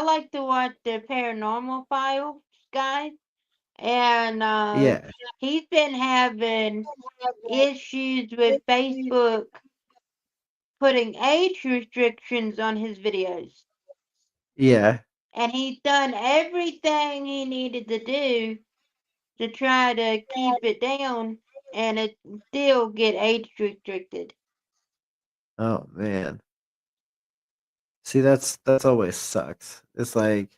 like to watch the Paranormal Files guy, and Yeah, he's been having issues with Facebook putting age restrictions on his videos. yeah. And he's done everything he needed to do to try to keep it down, and it still get age restricted. Oh man. See, that's always sucks. It's like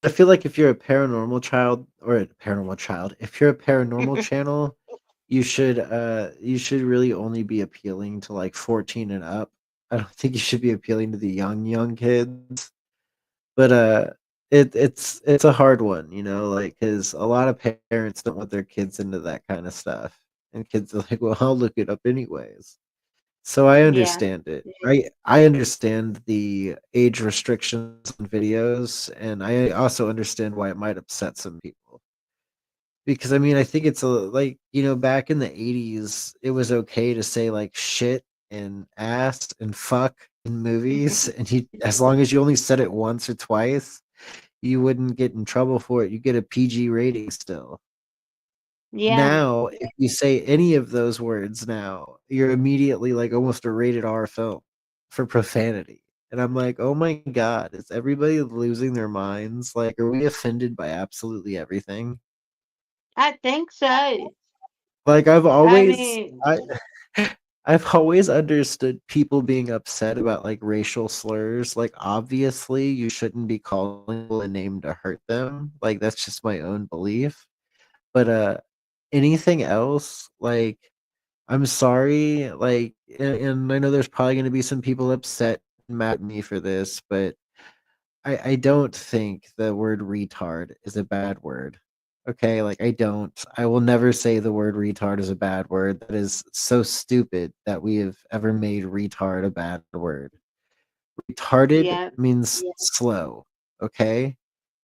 I feel like if you're a paranormal child or a paranormal child, if you're a paranormal channel, you should really only be appealing to like 14 and up. I don't think you should be appealing to the young kids. But it's a hard one, you know, like cuz a lot of parents don't want their kids into that kind of stuff. And kids are like, "Well, I'll look it up anyways." So I Yeah, understand it. I understand the age restrictions on videos, and I also understand why it might upset some people. Because I mean, I think it's a like, you know, back in the 80s, it was okay to say like shit and ass and fuck in movies, and you as long as you only said it once or twice, you wouldn't get in trouble for it. You get a PG rating still. yeah. Now, if you say any of those words now, you're immediately like almost a rated R film for profanity. And I'm like, "Oh my god, is everybody losing their minds? Like, are we offended by absolutely everything?" I think so. Like I've I always mean, I've always understood people being upset about like racial slurs. Like obviously you shouldn't be calling people a name to hurt them. Like that's just my own belief. But anything else, like I'm sorry, like and I know there's probably gonna be some people upset and mad at me for this, but I don't think the word retard is a bad word. Okay, like I don't. I will never say the word retard is a bad word. That is so stupid that we have ever made retard a bad word. Retarded yeah, means slow. Okay?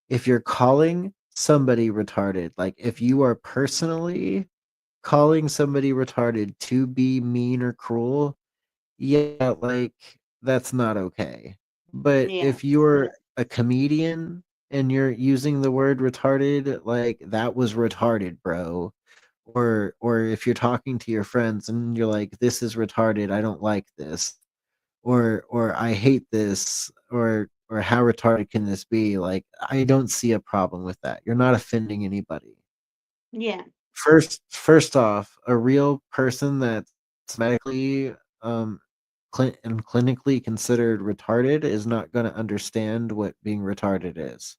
If you're calling somebody retarded, like if you are personally calling somebody retarded to be mean or cruel, yeah, like that's not okay. But yeah, if you're a comedian and you're using the word retarded, like that was retarded, bro. Or if you're talking to your friends and you're like, this is retarded, I don't like this. Or I hate this, or how retarded can this be? Like I don't see a problem with that. You're not offending anybody. yeah, First off, a real person that's medically and clinically considered retarded is not going to understand what being retarded is.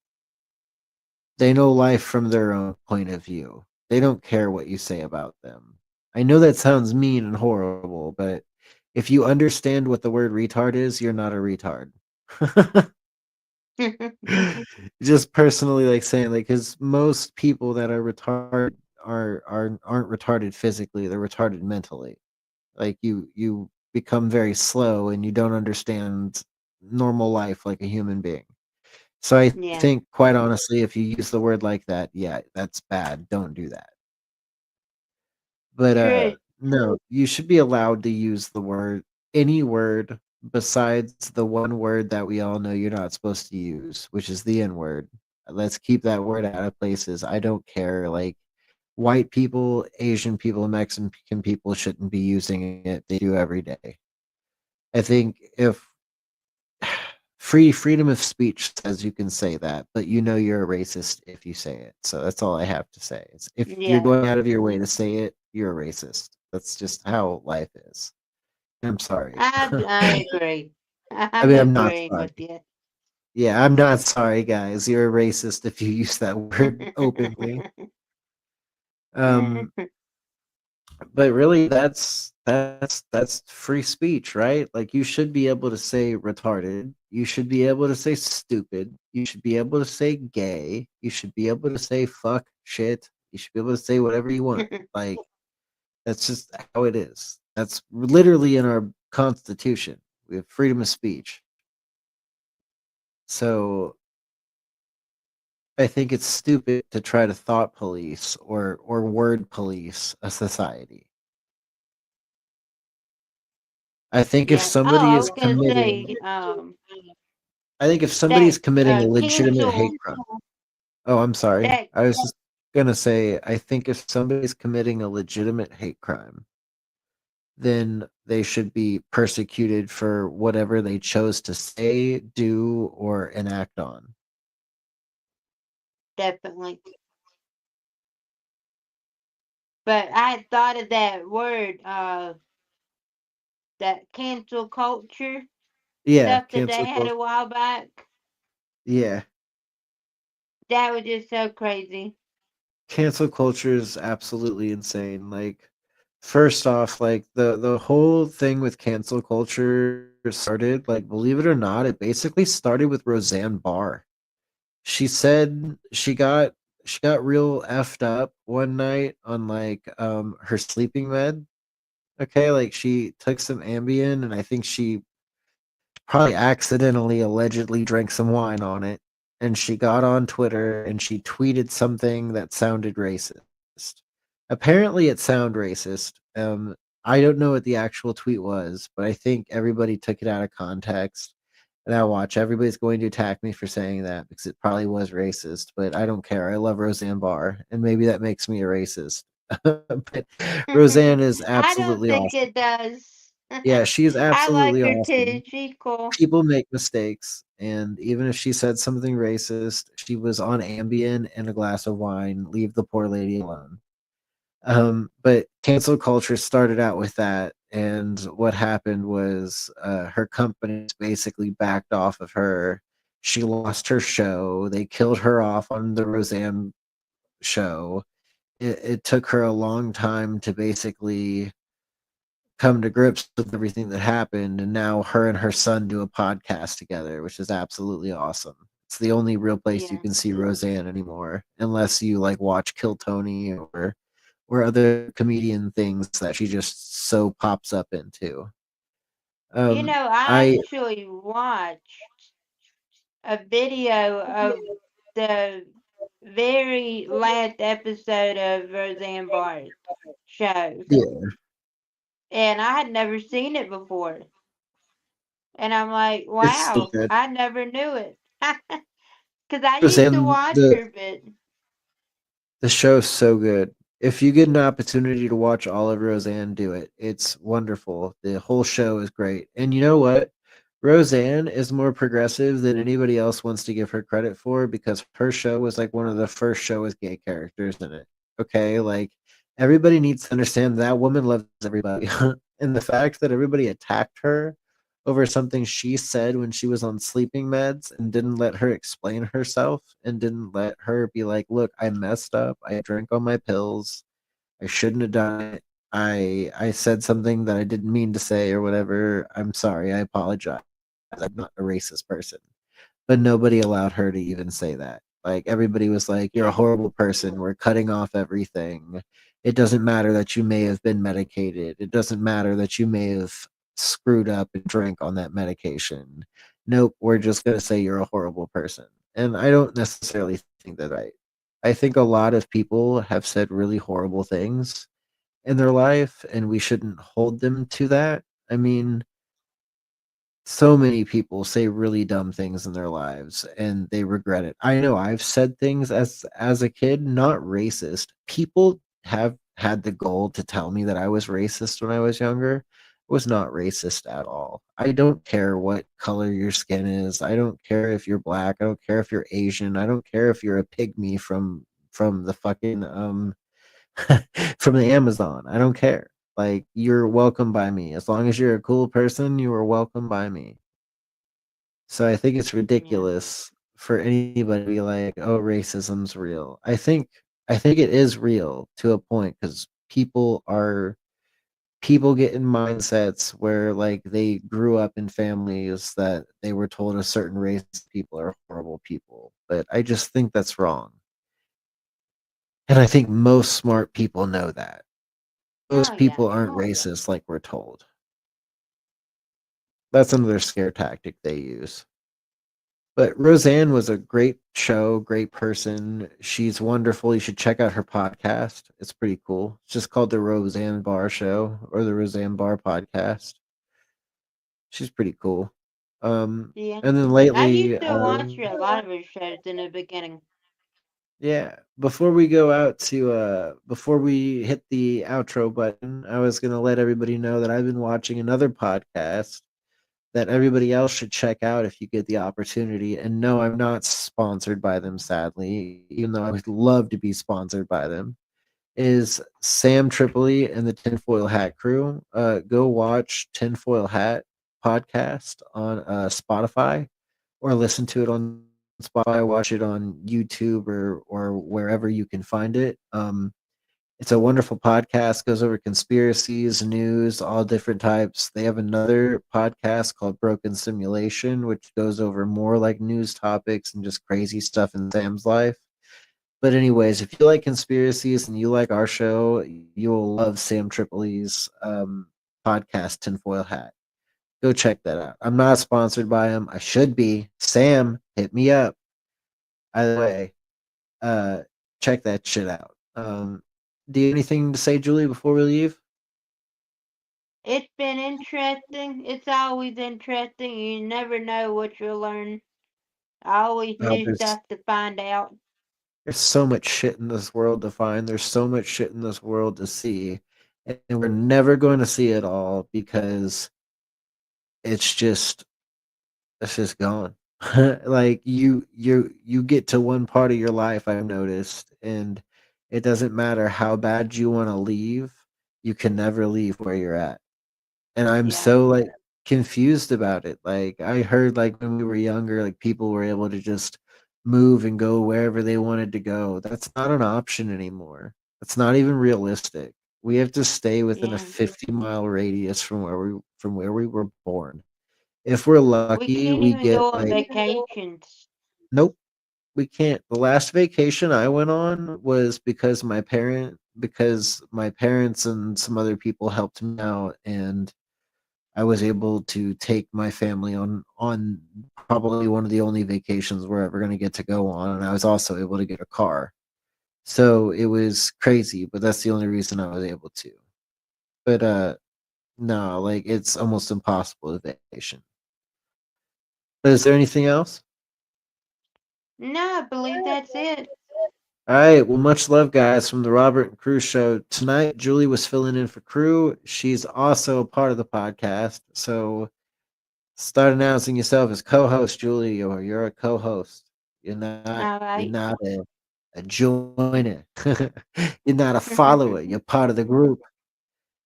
They know life from their own point of view. They don't care what you say about them. I know that sounds mean and horrible, but if you understand what the word retard is, you're not a retard. Just personally like saying like cuz most people that are retarded aren't retarded physically, they're retarded mentally. Like you become very slow and you don't understand normal life like a human being. So I yeah. think quite honestly if you use the word like that, yeah, that's bad. Don't do that. But True. no, you should be allowed to use the word any word besides the one word that we all know you're not supposed to use, which is the N word. Let's keep that word out of places. I don't care. Like white people, Asian people, Mexican people shouldn't be using it. They do every day. I think if freedom of speech says you can say that, but you know you're a racist if you say it. So that's all I have to say. Is if you're Yeah, going out of your way to say it, you're a racist. That's just how life is. I'm sorry. I agree. I I'm mean, I'm not agreeing sorry. with you. Yeah, I'm not sorry, guys. You're a racist if you use that word openly. Um, but really that's free speech, right? Like you should be able to say retarded, you should be able to say stupid, you should be able to say gay, you should be able to say fuck shit, you should be able to say whatever you want. Like that's just how it is. That's literally in our constitution. We have freedom of speech. So I think it's stupid to try to thought police or word police a society. I think if Yeah. Oh, somebody I is was gonna committing say, I think if somebody's that committing a legitimate hate cancel crime. Oh, I'm sorry. that. I was just gonna say I think if somebody's committing a legitimate hate crime, then they should be persecuted for whatever they chose to say, do, or enact on. Definitely. But I had thought of that word, that cancel culture Yeah, stuff that they cancel had culture. a while back. Yeah. That was just so crazy. Cancel culture is absolutely insane. Like first off, like the whole thing with cancel culture started, like believe it or not, it basically started with Roseanne Barr. She said she got real effed up one night on like her sleeping med. Okay, like she took some Ambien and I think she probably accidentally allegedly drank some wine on it, and she got on Twitter and she tweeted something that sounded racist. Apparently it sounded racist. I don't know what the actual tweet was, but I think everybody took it out of context. And I watch everybody's going to attack me for saying that because it probably was racist, but I don't care. I love Roseanne Barr, and maybe that makes me a racist. But Roseanne is I don't absolutely think awesome. it does. Yeah, she is I like absolutely her too. awesome. She's cool. People make mistakes, and even if she said something racist, she was on Ambien and a glass of wine. Leave the poor lady alone. But cancel culture started out with that, and what happened was her company basically backed off of her. She lost her show. They killed her off on the Roseanne show. It took her a long time to basically come to grips with everything that happened, and now her and her son do a podcast together, which is absolutely awesome. It's the only real place you Yeah. can see Roseanne anymore, unless you like watch Kill Tony or other comedian things that she just so pops up into. I I actually watched a video of the very last episode of Roseanne Barr's show, Yeah, and I had never seen it before. And I'm like, it's so wow, good. I never knew it. Because I used to Roseanne, watch the her, but the show's so good. If you get an opportunity to watch all of Roseanne, do it. It's wonderful. The whole show is great. And you know what? Roseanne is more progressive than anybody else wants to give her credit for because her show was like one of the first show with gay characters in it. Okay, like everybody needs to understand that woman loves everybody. And the fact that everybody attacked her over something she said when she was on sleeping meds and didn't let her explain herself and didn't let her be like, "Look, I messed up. I drank all my pills. I shouldn't have done it. I said something that I didn't mean to say or whatever. I'm sorry. I apologize. I'm not a racist person." But nobody allowed her to even say that. Like everybody was like, "You're a yeah, horrible person. We're cutting off everything. It doesn't matter that you may have been medicated. It doesn't matter that you may have screwed up and drank on that medication. Nope, we're just gonna say you're a horrible person." And I don't necessarily think that right. I think a lot of people have said really horrible things in their life, and we shouldn't hold them to that. I mean, so many people say really dumb things in their lives and they regret it. I know I've said things as a kid, not racist. People have had the goal to tell me that I was racist when I was younger. I was not racist at all. I don't care what color your skin is. I don't care if you're black. I don't care if you're Asian. I don't care if you're a pygmy from the fucking from the Amazon. I don't care. Like you're welcome by me. As long as you're a cool person, you are welcome by me. So I think it's yeah, ridiculous for anybody to be like, "Oh, racism's real." I think it is real to a point because people get in mindsets where like they grew up in families that they were told a certain race of people are horrible people. But I just think that's wrong. And I think most smart people know that. oh Most yeah, people aren't racist like we're told. That's another scare tactic they use. But Roseanne was a great show, great person. She's wonderful. You should check out her podcast. It's pretty cool. It's just called the Roseanne Barr Show or the Roseanne Barr Podcast. She's pretty cool. yeah. And then I lately, used to watch a lot of her shows in the beginning. yeah. Before we go out to before we hit the outro button, I was gonna let everybody know that I've been watching another podcast that everybody else should check out if you get the opportunity. And no, I'm not sponsored by them, sadly, even though I would love to be sponsored by them. Is Sam Tripoli and the Tinfoil Hat Crew. Go watch Tinfoil Hat podcast on Spotify or listen to it on Spotify, watch it on YouTube or wherever you can find it. It's a wonderful podcast, goes over conspiracies, news, all different types. They have another podcast called Broken Simulation, which goes over more like news topics and just crazy stuff in Sam's life. But anyways, if you like conspiracies and you like our show, you will love Sam Tripoli's podcast, Tinfoil Hat. Go check that out. I'm not sponsored by him. I should be. Sam, hit me up. Either way, uh, check that shit out. Do you have anything to say, Julie, before we leave? It's been interesting. It's always interesting. You never know what you'll learn. Always Oh, new stuff to find out. there's so much shit in this world to find. There's so much shit in this world to see. And we're never going to see it all because it's just it's just gone. Like you get to one part of your life I've noticed and It doesn't matter how bad you want to leave, you can never leave where you're at. And I'm Yeah. so like confused about it. Like I heard like when we were younger, like people were able to just move and go wherever they wanted to go. That's not an option anymore. That's not even realistic. We have to stay within a Yeah. 50-mile radius from where we were born. If we're We lucky, can't we even get go on like vacations. nope, we can't. The last vacation I went on was because my parents and some other people helped me out, and I was able to take my family on probably one of the only vacations we're ever going to get to go on, and I was also able to get a car. So it was crazy, but that's the only reason I was able to. But no, like it's almost impossible to vacation. But is there anything else? No, I believe that's it. All right. Well, much love, guys, from the Robert and Crew Show. Tonight, Julie was filling in for Crew. She's also a part of the podcast. So start announcing yourself as co-host, Julie, or you're a co-host. You're not. All right. You're not a joiner. You're not a follower. You're part of the group.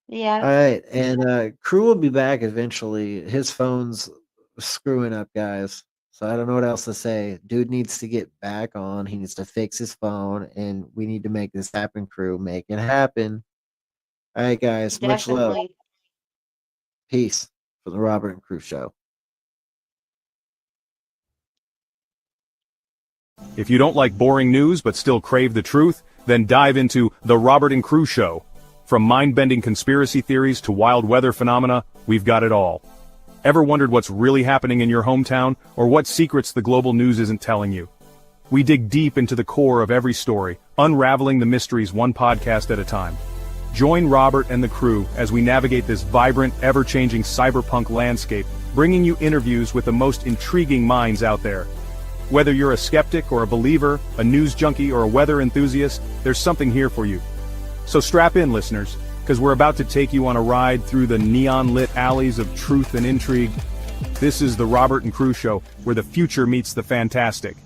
All Yeah. right, and Crew will be back eventually. His phone's screwing up, guys. So I don't know what else to say. Dude needs to get back on. He needs to fix his phone, and we need to make this happen, Crew. Make it happen. All right, guys. Much love. Definitely. Peace from the Robert and Crew Show. If you don't like boring news but still crave the truth, then dive into The Robert and Crew Show. From mind-bending conspiracy theories to wild weather phenomena, we've got it all. Ever wondered what's really happening in your hometown, or what secrets the global news isn't telling you? We dig deep into the core of every story, unraveling the mysteries one podcast at a time. Join Robert and the crew as we navigate this vibrant, ever-changing cyberpunk landscape, bringing you interviews with the most intriguing minds out there. Whether you're a skeptic or a believer, a news junkie or a weather enthusiast, there's something here for you. So strap in, listeners, because we're about to take you on a ride through the neon-lit alleys of truth and intrigue. This is the Robert and Crew Show, where the future meets the fantastic.